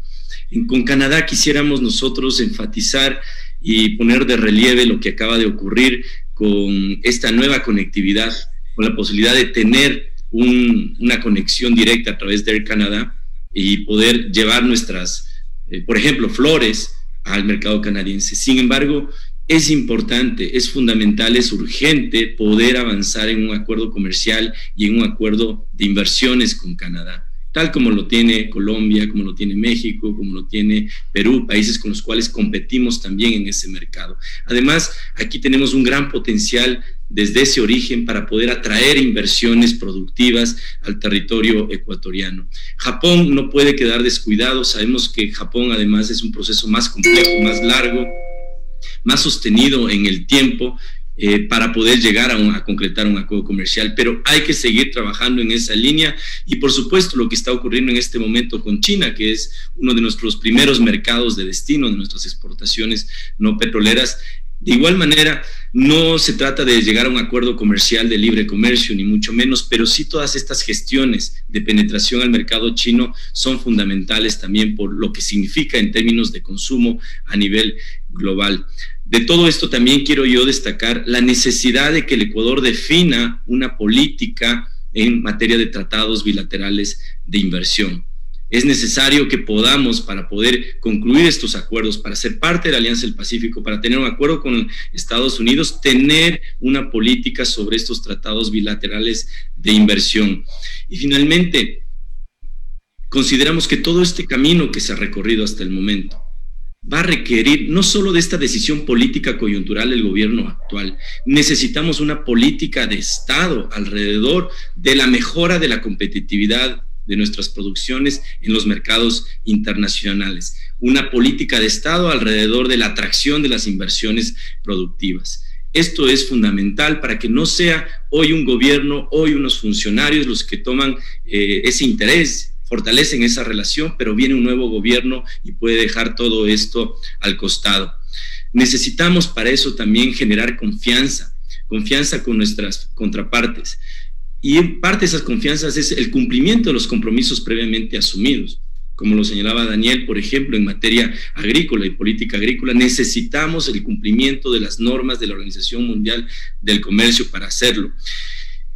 Con Canadá quisiéramos nosotros enfatizar y poner de relieve lo que acaba de ocurrir con esta nueva conectividad, con la posibilidad de tener una conexión directa a través de Air Canada y poder llevar nuestras, por ejemplo, flores al mercado canadiense. Sin embargo, es importante, es fundamental, es urgente poder avanzar en un acuerdo comercial y en un acuerdo de inversiones con Canadá, tal como lo tiene Colombia, como lo tiene México, como lo tiene Perú, países con los cuales competimos también en ese mercado. Además, aquí tenemos un gran potencial desde ese origen para poder atraer inversiones productivas al territorio ecuatoriano. Japón no puede quedar descuidado, sabemos que Japón además es un proceso más complejo, más largo, más sostenido en el tiempo, para poder llegar a concretar un acuerdo comercial, pero hay que seguir trabajando en esa línea y por supuesto lo que está ocurriendo en este momento con China, que es uno de nuestros primeros mercados de destino de nuestras exportaciones no petroleras. De igual manera, no se trata de llegar a un acuerdo comercial de libre comercio, ni mucho menos, pero sí todas estas gestiones de penetración al mercado chino son fundamentales también por lo que significa en términos de consumo a nivel global. De todo esto también quiero yo destacar la necesidad de que el Ecuador defina una política en materia de tratados bilaterales de inversión. Es necesario que podamos, para poder concluir estos acuerdos, para ser parte de la Alianza del Pacífico, para tener un acuerdo con Estados Unidos, tener una política sobre estos tratados bilaterales de inversión. Y finalmente, consideramos que todo este camino que se ha recorrido hasta el momento va a requerir no solo de esta decisión política coyuntural del gobierno actual, necesitamos una política de Estado alrededor de la mejora de la competitividad de nuestras producciones en los mercados internacionales, una política de Estado alrededor de la atracción de las inversiones productivas. Esto es fundamental para que no sea hoy un gobierno, hoy unos funcionarios los que toman ese interés, fortalecen esa relación, pero viene un nuevo gobierno y puede dejar todo esto al costado. Necesitamos para eso también generar confianza con nuestras contrapartes. Y en parte de esas confianzas es el cumplimiento de los compromisos previamente asumidos. Como lo señalaba Daniel, por ejemplo, en materia agrícola y política agrícola, necesitamos el cumplimiento de las normas de la Organización Mundial del Comercio para hacerlo.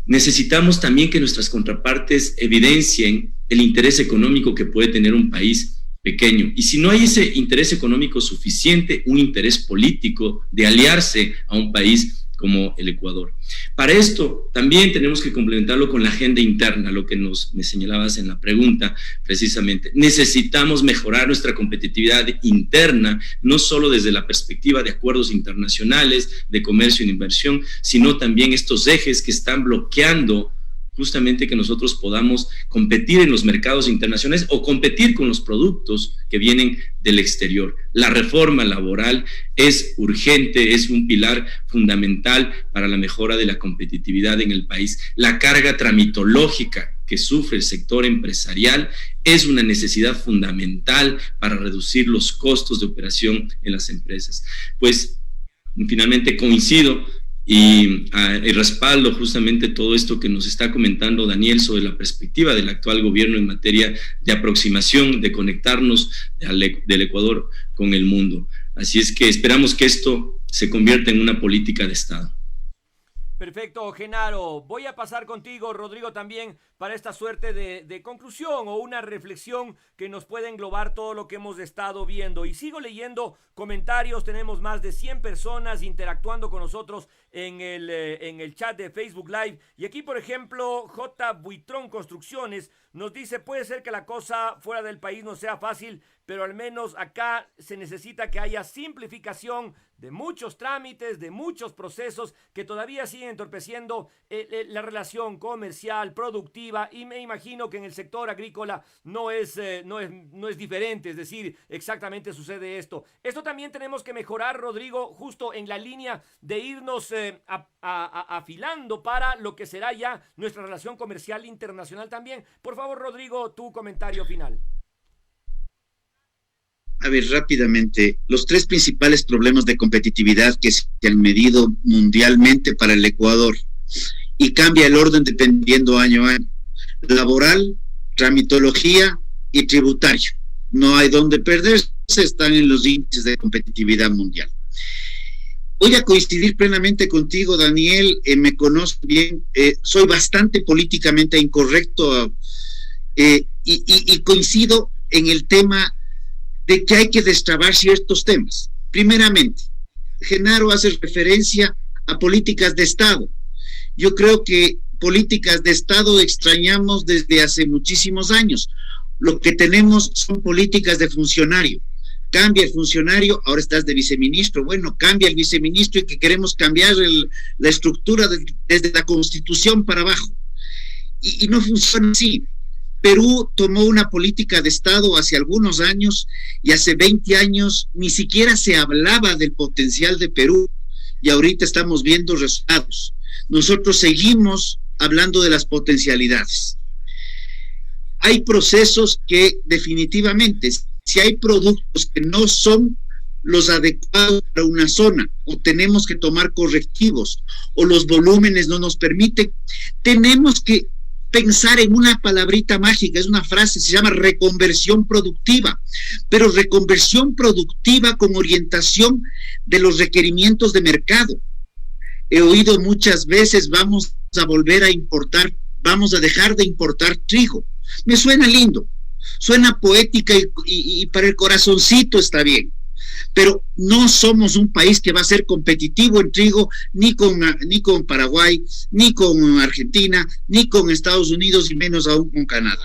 Necesitamos también que nuestras contrapartes evidencien el interés económico que puede tener un país pequeño. Y si no hay ese interés económico suficiente, un interés político de aliarse a un país como el Ecuador. Para esto también tenemos que complementarlo con la agenda interna, lo que me señalabas en la pregunta precisamente. Necesitamos mejorar nuestra competitividad interna, no solo desde la perspectiva de acuerdos internacionales, de comercio e inversión, sino también estos ejes que están bloqueando justamente que nosotros podamos competir en los mercados internacionales o competir con los productos que vienen del exterior. La reforma laboral es urgente, es un pilar fundamental para la mejora de la competitividad en el país. La carga tramitológica que sufre el sector empresarial es una necesidad fundamental para reducir los costos de operación en las empresas. Pues finalmente coincido y respaldo justamente todo esto que nos está comentando Daniel sobre la perspectiva del actual gobierno en materia de aproximación, de conectarnos del Ecuador con el mundo. Así es que esperamos que esto se convierta en una política de Estado. Perfecto, Genaro. Voy a pasar contigo, Rodrigo, también para esta suerte de conclusión o una reflexión que nos puede englobar todo lo que hemos estado viendo. Y sigo leyendo comentarios, tenemos más de 100 personas interactuando con nosotros en el chat de Facebook Live. Y aquí, por ejemplo, J. Buitrón Construcciones nos dice, puede ser que la cosa fuera del país no sea fácil, pero al menos acá se necesita que haya simplificación de muchos trámites, de muchos procesos que todavía siguen entorpeciendo la relación comercial, productiva, y me imagino que en el sector agrícola no es diferente, es decir, exactamente sucede esto. Esto también tenemos que mejorar, Rodrigo, justo en la línea de irnos afilando para lo que será ya nuestra relación comercial internacional también. Por favor, Rodrigo, tu comentario final. A ver, rápidamente, los 3 principales problemas de competitividad que se han medido mundialmente para el Ecuador, y cambia el orden dependiendo año a año: laboral, tramitología y tributario. No hay donde perderse, están en los índices de competitividad mundial. Voy a coincidir plenamente contigo, Daniel, me conozco bien, soy bastante políticamente incorrecto y coincido en el tema de que hay que destrabar ciertos temas. Primeramente, Genaro hace referencia a políticas de Estado. Yo creo que políticas de Estado extrañamos desde hace muchísimos años. Lo que tenemos son políticas de funcionario. Cambia el funcionario, ahora estás de viceministro. Bueno, cambia el viceministro y que queremos cambiar la estructura desde la Constitución para abajo. Y no funciona así. Perú tomó una política de Estado hace algunos años, y hace 20 años ni siquiera se hablaba del potencial de Perú, y ahorita estamos viendo resultados. Nosotros seguimos hablando de las potencialidades. Hay procesos que definitivamente, si hay productos que no son los adecuados para una zona, o tenemos que tomar correctivos, o los volúmenes no nos permiten, tenemos que pensar en una palabrita mágica, es una frase, se llama reconversión productiva, pero reconversión productiva con orientación de los requerimientos de mercado. He oído muchas veces: vamos a volver a importar, vamos a dejar de importar trigo. Me suena lindo, suena poética y para el corazoncito está bien, pero no somos un país que va a ser competitivo en trigo ni con Paraguay, ni con Argentina, ni con Estados Unidos, y menos aún con Canadá.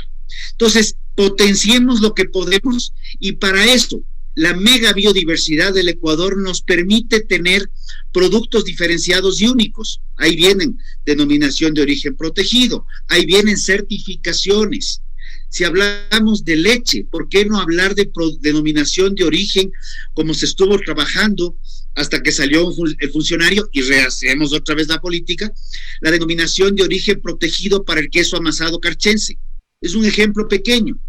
Entonces, potenciemos lo que podemos, y para eso la mega biodiversidad del Ecuador nos permite tener productos diferenciados y únicos. Ahí vienen denominación de origen protegido, ahí vienen certificaciones. Si hablamos de leche, ¿por qué no hablar de denominación de origen, como se estuvo trabajando hasta que salió el funcionario y rehacemos otra vez la política? La denominación de origen protegido para el queso amasado carchense. Es un ejemplo pequeño.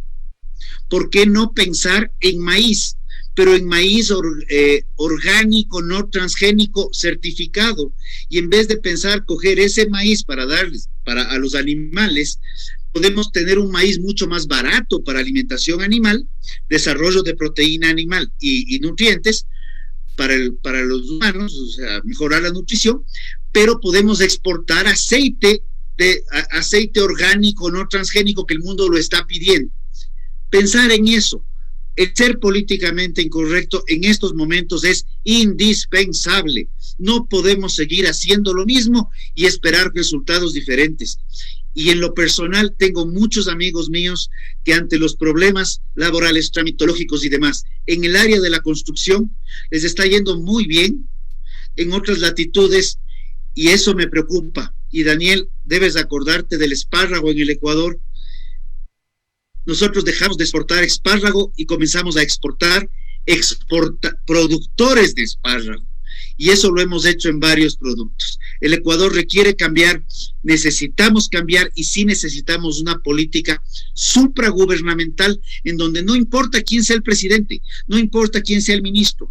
¿Por qué no pensar en maíz? Pero en maíz orgánico, no transgénico, certificado. Y en vez de pensar coger ese maíz para darles a los animales, podemos tener un maíz mucho más barato para alimentación animal, desarrollo de proteína animal y nutrientes para los humanos, o sea, mejorar la nutrición, pero podemos exportar aceite orgánico, no transgénico, que el mundo lo está pidiendo. Pensar en eso. El ser políticamente incorrecto en estos momentos es indispensable. No podemos seguir haciendo lo mismo y esperar resultados diferentes. Y en lo personal tengo muchos amigos míos que ante los problemas laborales, tramitológicos y demás, en el área de la construcción les está yendo muy bien, en otras latitudes, y eso me preocupa. Y Daniel, debes acordarte del espárrago en el Ecuador. Nosotros dejamos de exportar espárrago y comenzamos a exportar productores de espárrago. Y eso lo hemos hecho en varios productos. El Ecuador requiere cambiar, necesitamos cambiar, y sí necesitamos una política supragubernamental en donde no importa quién sea el presidente, no importa quién sea el ministro.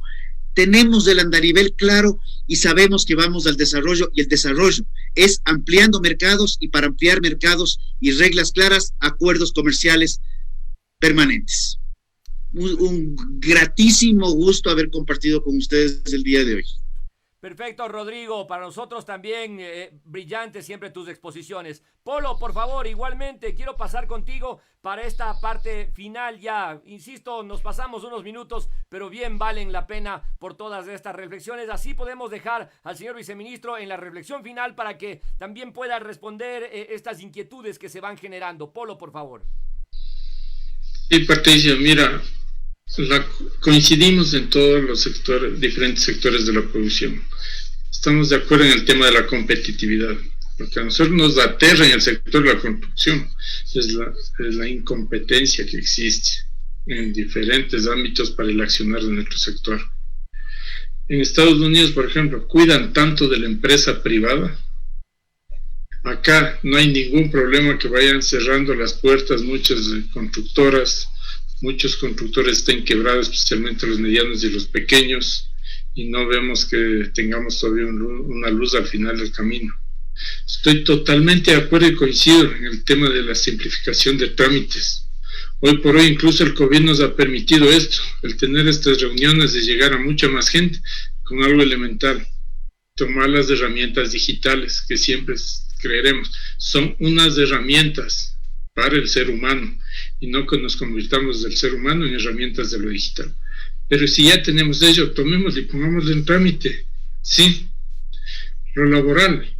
Tenemos el andarivel claro y sabemos que vamos al desarrollo, y el desarrollo es ampliando mercados, y para ampliar mercados y reglas claras, acuerdos comerciales permanentes. Un gratísimo gusto haber compartido con ustedes el día de hoy. Perfecto, Rodrigo. Para nosotros también brillantes siempre tus exposiciones. Polo, por favor, igualmente quiero pasar contigo para esta parte final ya. Insisto, nos pasamos unos minutos, pero bien valen la pena por todas estas reflexiones. Así podemos dejar al señor viceministro en la reflexión final para que también pueda responder estas inquietudes que se van generando. Polo, por favor. Sí, Patricio, mira, coincidimos en todos los sectores, diferentes sectores de la producción. Estamos de acuerdo en el tema de la competitividad. Lo que a nosotros nos aterra en el sector de la construcción es la incompetencia que existe en diferentes ámbitos para el accionar de nuestro sector. En Estados Unidos, por ejemplo, cuidan tanto de la empresa privada. Acá no hay ningún problema que vayan cerrando las puertas muchas constructoras. Muchos constructores están quebrados, especialmente los medianos y los pequeños, y no vemos que tengamos todavía una luz al final del camino. Estoy totalmente de acuerdo y coincido en el tema de la simplificación de trámites. Hoy por hoy incluso el COVID nos ha permitido esto, el tener estas reuniones y llegar a mucha más gente con algo elemental. Tomar las herramientas digitales que siempre creeremos son unas herramientas para el ser humano y no que nos convirtamos del ser humano en herramientas de lo digital. Pero si ya tenemos ello, tomémoslo y pongámoslo en trámite. Sí, lo laboral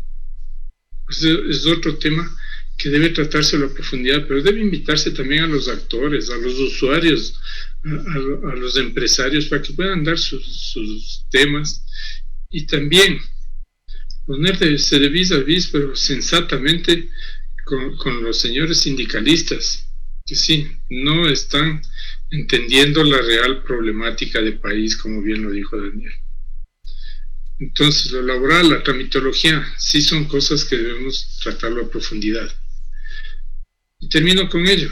pues es otro tema que debe tratarse a profundidad, pero debe invitarse también a los actores, a los usuarios, a los empresarios para que puedan dar sus temas y también ponerse de vis a vis, pero sensatamente con los señores sindicalistas, que sí, no están entendiendo la real problemática del país, como bien lo dijo Daniel. Entonces, lo laboral, la tramitología, sí son cosas que debemos tratarlo a profundidad. Y termino con ello.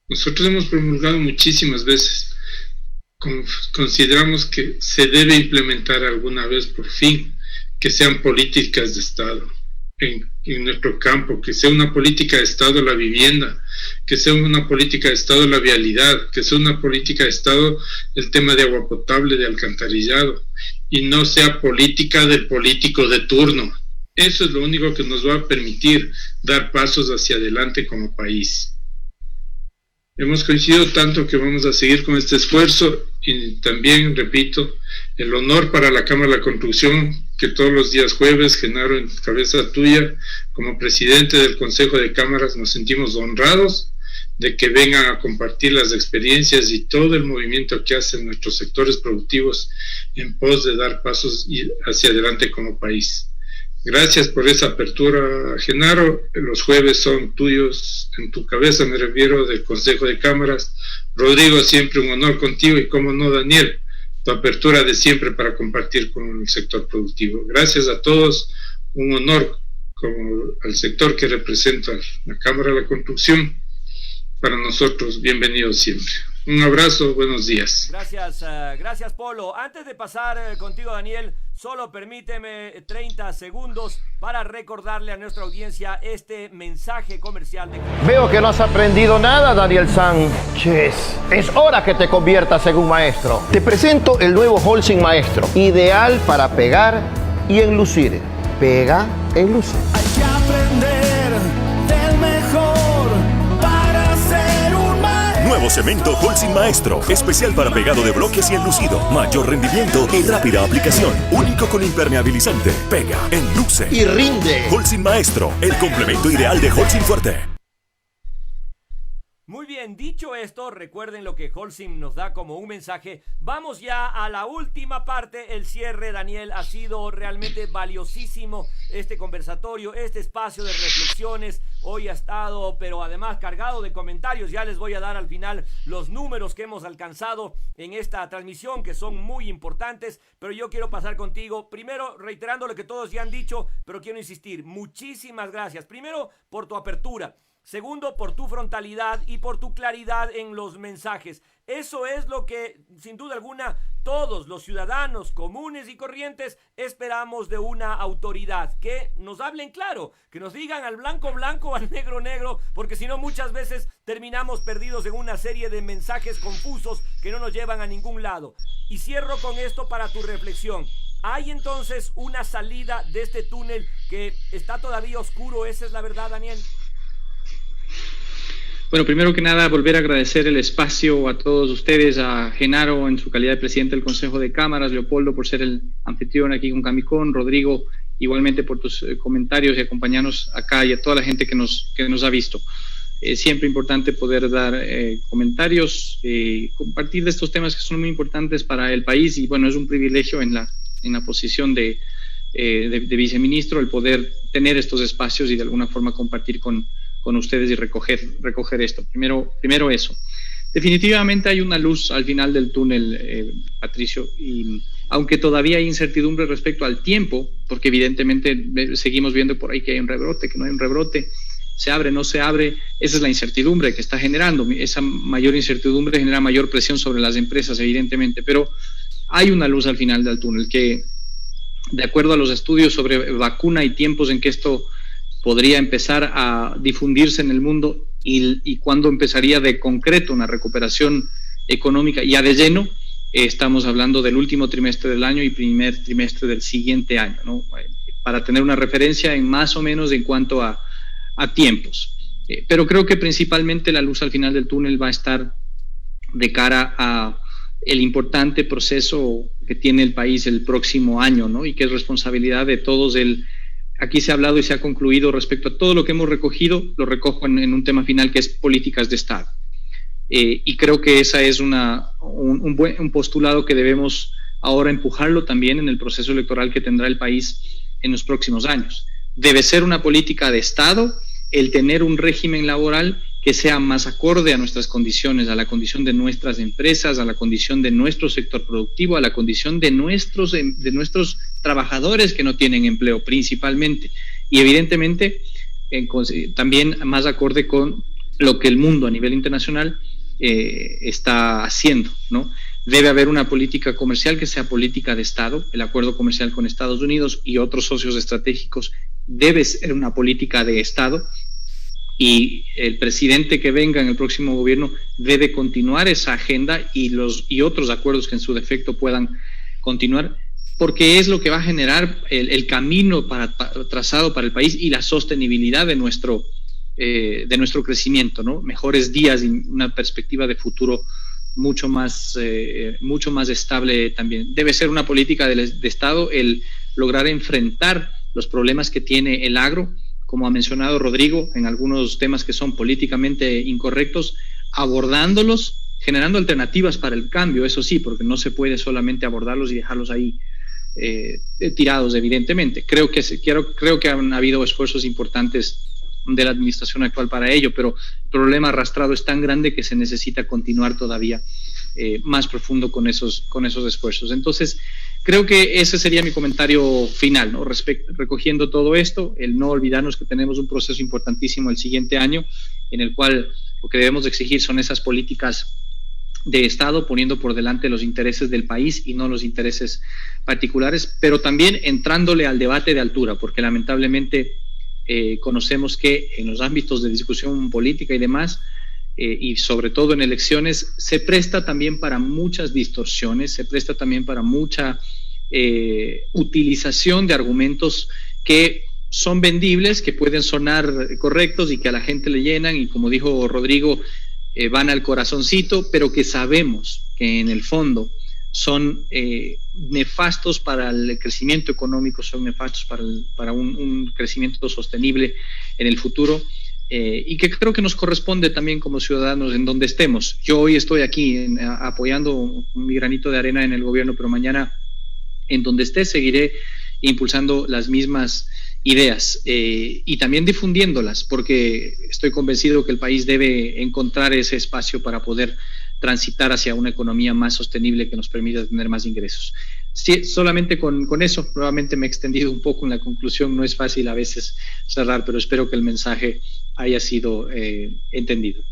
Nosotros hemos promulgado muchísimas veces, consideramos que se debe implementar alguna vez por fin, que sean políticas de Estado en nuestro campo, que sea una política de Estado la vivienda, que sea una política de Estado la vialidad, que sea una política de Estado el tema de agua potable, de alcantarillado, y no sea política del político de turno. Eso es lo único que nos va a permitir dar pasos hacia adelante como país. Hemos coincidido tanto que vamos a seguir con este esfuerzo y también, repito, el honor para la Cámara de la Construcción, que todos los días jueves, Genaro, en cabeza tuya, como presidente del Consejo de Cámaras, nos sentimos honrados de que vengan a compartir las experiencias y todo el movimiento que hacen nuestros sectores productivos en pos de dar pasos hacia adelante como país. Gracias por esa apertura, Genaro. Los jueves son tuyos, en tu cabeza me refiero, del Consejo de Cámaras. Rodrigo, siempre un honor contigo y, como no, Daniel, tu apertura de siempre para compartir con el sector productivo. Gracias a todos, un honor como al sector que representa la Cámara de la Construcción. Para nosotros, bienvenidos siempre. Un abrazo, buenos días. Gracias Polo. Antes de pasar contigo, Daniel, solo permíteme 30 segundos para recordarle a nuestra audiencia este mensaje comercial de... Veo que no has aprendido nada, Daniel Sánchez. Es hora que te conviertas en un maestro. Te presento el nuevo Holcim Maestro, ideal para pegar y enlucir. Pega, enluce. Hay que aprender del mejor para ser un maestro. Nuevo cemento Holcim Maestro, especial para pegado de bloques y enlucido. Mayor rendimiento y rápida aplicación. Único con impermeabilizante. Pega, enluce Y rinde. Holcim Maestro, el complemento ideal de Holcim Fuerte. Muy bien, dicho esto, recuerden lo que Holcim nos da como un mensaje. Vamos ya a la última parte, el cierre. Daniel, ha sido realmente valiosísimo este conversatorio, este espacio de reflexiones. Hoy ha estado, pero además cargado de comentarios. Ya les voy a dar al final los números que hemos alcanzado en esta transmisión, que son muy importantes. Pero yo quiero pasar contigo, primero reiterando lo que todos ya han dicho, pero quiero insistir. Muchísimas gracias. Primero, por tu apertura. Segundo, por tu frontalidad y por tu claridad en los mensajes. Eso es lo que, sin duda alguna, todos los ciudadanos comunes y corrientes esperamos de una autoridad. Que nos hablen claro, que nos digan al blanco blanco, al negro negro, porque si no muchas veces terminamos perdidos en una serie de mensajes confusos que no nos llevan a ningún lado. Y cierro con esto para tu reflexión. ¿Hay entonces una salida de este túnel que está todavía oscuro? ¿Esa es la verdad, Daniel? Bueno, primero que nada, volver a agradecer el espacio a todos ustedes, a Genaro en su calidad de presidente del Consejo de Cámaras, Leopoldo por ser el anfitrión aquí con Camicón, Rodrigo igualmente por tus comentarios y acompañarnos acá, y a toda la gente que nos ha visto. Es siempre importante poder dar comentarios, compartir de estos temas que son muy importantes para el país, y bueno, es un privilegio en la posición de viceministro el poder tener estos espacios y de alguna forma compartir con ustedes y recoger esto. Primero eso. Definitivamente hay una luz al final del túnel, Patricio, y aunque todavía hay incertidumbre respecto al tiempo, porque evidentemente seguimos viendo por ahí que hay un rebrote, que no hay un rebrote, se abre, no se abre, esa es la incertidumbre que está generando. Esa mayor incertidumbre genera mayor presión sobre las empresas, evidentemente, pero hay una luz al final del túnel que, de acuerdo a los estudios sobre vacuna y tiempos en que esto podría empezar a difundirse en el mundo y cuándo empezaría de concreto una recuperación económica ya de lleno, estamos hablando del último trimestre del año y primer trimestre del siguiente año, ¿no? Para tener una referencia en más o menos en cuanto a tiempos. Pero creo que principalmente la luz al final del túnel va a estar de cara a el importante proceso que tiene el país el próximo año, ¿no? Y que es responsabilidad de todos. Aquí se ha hablado y se ha concluido respecto a todo lo que hemos recogido, lo recojo en un tema final que es políticas de Estado. Y creo que esa es un postulado que debemos ahora empujarlo también en el proceso electoral que tendrá el país en los próximos años. Debe ser una política de Estado el tener un régimen laboral que sea más acorde a nuestras condiciones, a la condición de nuestras empresas, a la condición de nuestro sector productivo, a la condición de nuestros trabajadores que no tienen empleo principalmente, y evidentemente también más acorde con lo que el mundo a nivel internacional está haciendo, ¿no? Debe haber una política comercial que sea política de Estado. El acuerdo comercial con Estados Unidos y otros socios estratégicos debe ser una política de Estado, y el presidente que venga en el próximo gobierno debe continuar esa agenda y otros acuerdos que en su defecto puedan continuar, porque es lo que va a generar el camino trazado para el país y la sostenibilidad de nuestro crecimiento, ¿no? Mejores días y una perspectiva de futuro mucho más estable también. Debe ser una política de Estado el lograr enfrentar los problemas que tiene el agro, como ha mencionado Rodrigo, en algunos temas que son políticamente incorrectos, abordándolos, generando alternativas para el cambio, eso sí, porque no se puede solamente abordarlos y dejarlos ahí tirados, evidentemente. Creo que han habido esfuerzos importantes de la administración actual para ello, pero el problema arrastrado es tan grande que se necesita continuar todavía más profundo con esos esfuerzos. Entonces, creo que ese sería mi comentario final, ¿no? Recogiendo todo esto, el no olvidarnos que tenemos un proceso importantísimo el siguiente año, en el cual lo que debemos exigir son esas políticas de Estado, poniendo por delante los intereses del país y no los intereses particulares, pero también entrándole al debate de altura, porque lamentablemente conocemos que en los ámbitos de discusión política y demás, y sobre todo en elecciones, se presta también para muchas distorsiones, se presta también para mucha utilización de argumentos que son vendibles, que pueden sonar correctos y que a la gente le llenan, y como dijo Rodrigo, van al corazoncito, pero que sabemos que en el fondo son nefastos para el crecimiento económico, son nefastos para un crecimiento sostenible en el futuro. Y que creo que nos corresponde también como ciudadanos en donde estemos. Yo hoy estoy aquí apoyando mi granito de arena en el gobierno, pero mañana en donde esté seguiré impulsando las mismas ideas y también difundiéndolas, porque estoy convencido que el país debe encontrar ese espacio para poder transitar hacia una economía más sostenible que nos permita tener más ingresos. Sí, solamente con eso, nuevamente me he extendido un poco en la conclusión, no es fácil a veces cerrar, pero espero que el mensaje haya sido entendido.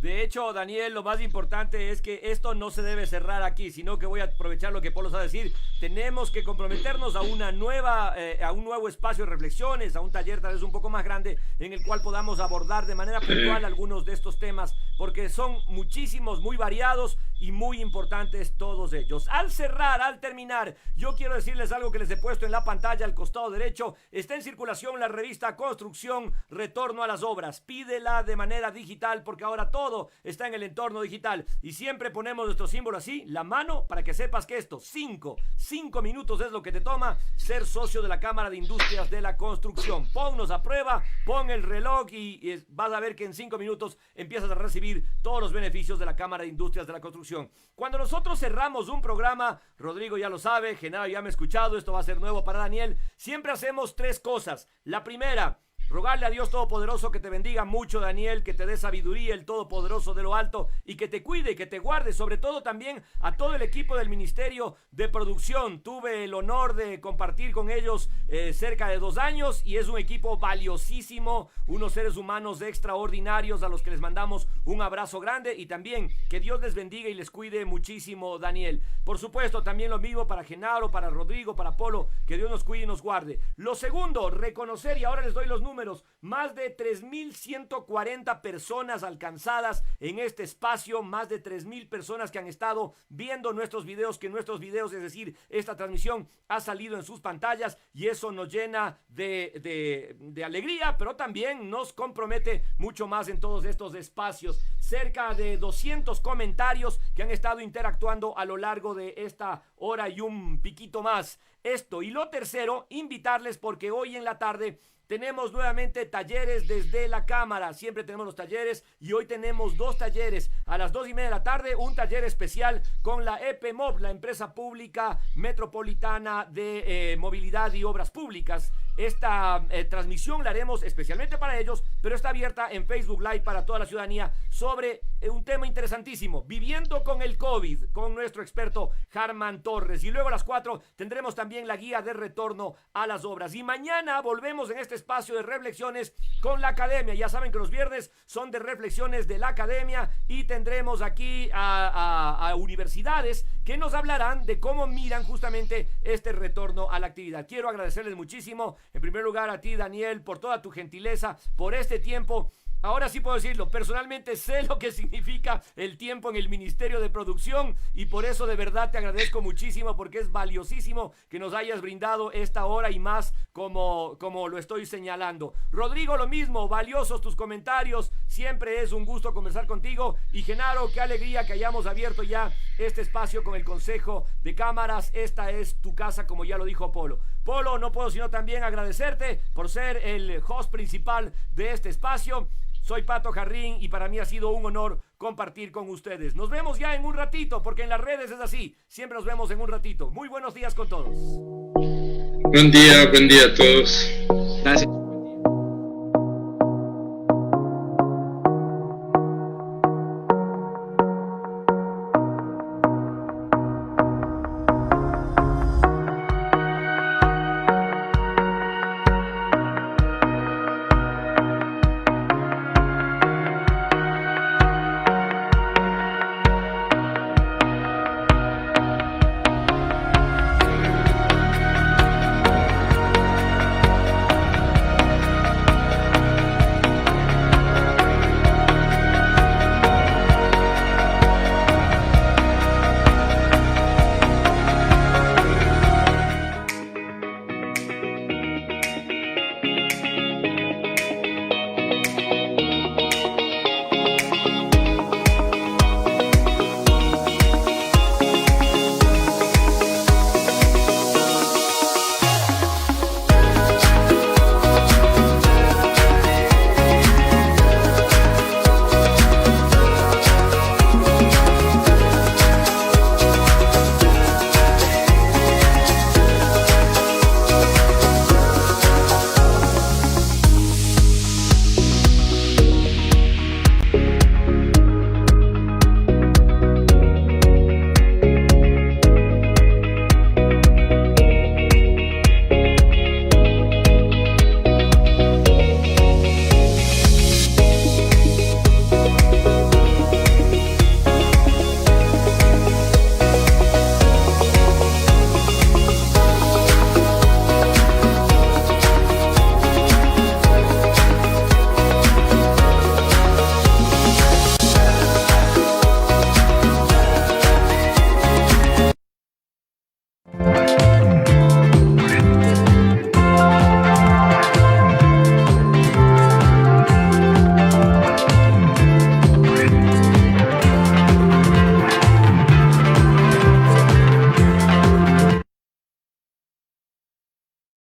De hecho, Daniel, lo más importante es que esto no se debe cerrar aquí, sino que voy a aprovechar lo que Polo va a decir. Tenemos que comprometernos a a un nuevo espacio de reflexiones, a un taller tal vez un poco más grande, en el cual podamos abordar de manera puntual algunos de estos temas, porque son muchísimos, muy variados, y muy importantes todos ellos. Al cerrar, al terminar, yo quiero decirles algo que les he puesto en la pantalla al costado derecho. Está en circulación la revista Construcción, Retorno a las Obras. Pídela de manera digital porque ahora todo está en el entorno digital y siempre ponemos nuestro símbolo así, la mano, para que sepas que esto, 5 minutos es lo que te toma ser socio de la Cámara de Industrias de la Construcción. Ponnos a prueba, pon el reloj y vas a ver que en 5 minutos empiezas a recibir todos los beneficios de la Cámara de Industrias de la Construcción. Cuando nosotros cerramos un programa, Rodrigo ya lo sabe, Genaro ya me ha escuchado, esto va a ser nuevo para Daniel, siempre hacemos 3 cosas. La primera, rogarle a Dios Todopoderoso que te bendiga mucho, Daniel, que te dé sabiduría, el Todopoderoso de lo alto, y que te cuide, que te guarde, sobre todo también a todo el equipo del Ministerio de Producción. Tuve el honor de compartir con ellos cerca de 2 años y es un equipo valiosísimo, unos seres humanos extraordinarios a los que les mandamos un abrazo grande y también que Dios les bendiga y les cuide muchísimo, Daniel. Por supuesto, también lo mismo para Genaro, para Rodrigo, para Polo, que Dios nos cuide y nos guarde. Lo segundo, reconocer, y ahora les doy los números, más de 3.140 personas alcanzadas en este espacio, más de 3.000 personas que han estado viendo nuestros videos, es decir, esta transmisión ha salido en sus pantallas y eso nos llena de alegría, pero también nos compromete mucho más en todos estos espacios. Cerca de 200 comentarios que han estado interactuando a lo largo de esta hora y un piquito más. Esto y lo tercero, invitarles porque hoy en la tarde tenemos nuevamente talleres desde la Cámara. Siempre tenemos los talleres y hoy tenemos 2 talleres. A las 2:30 de la tarde, un taller especial con la EPMOB, la Empresa Pública Metropolitana de Movilidad y Obras Públicas. Esta transmisión la haremos especialmente para ellos, pero está abierta en Facebook Live para toda la ciudadanía sobre un tema interesantísimo, viviendo con el COVID, con nuestro experto Harman Torres. Y luego a las 4 tendremos también la guía de retorno a las obras. Y mañana volvemos en este espacio de reflexiones con la academia. Ya saben que los viernes son de reflexiones de la academia y tendremos aquí a universidades que nos hablarán de cómo miran justamente este retorno a la actividad. Quiero agradecerles muchísimo, en primer lugar a ti, Daniel, por toda tu gentileza, por este tiempo. Ahora sí puedo decirlo, personalmente sé lo que significa el tiempo en el Ministerio de Producción y por eso de verdad te agradezco muchísimo porque es valiosísimo que nos hayas brindado esta hora y más como lo estoy señalando. Rodrigo, lo mismo, valiosos tus comentarios, siempre es un gusto conversar contigo y Genaro, qué alegría que hayamos abierto ya este espacio con el Consejo de Cámaras. Esta es tu casa, como ya lo dijo Polo. Polo, no puedo sino también agradecerte por ser el host principal de este espacio. Soy Pato Jarrín y para mí ha sido un honor compartir con ustedes. Nos vemos ya en un ratito, porque en las redes es así. Siempre nos vemos en un ratito. Muy buenos días con todos. Buen día a todos. Gracias.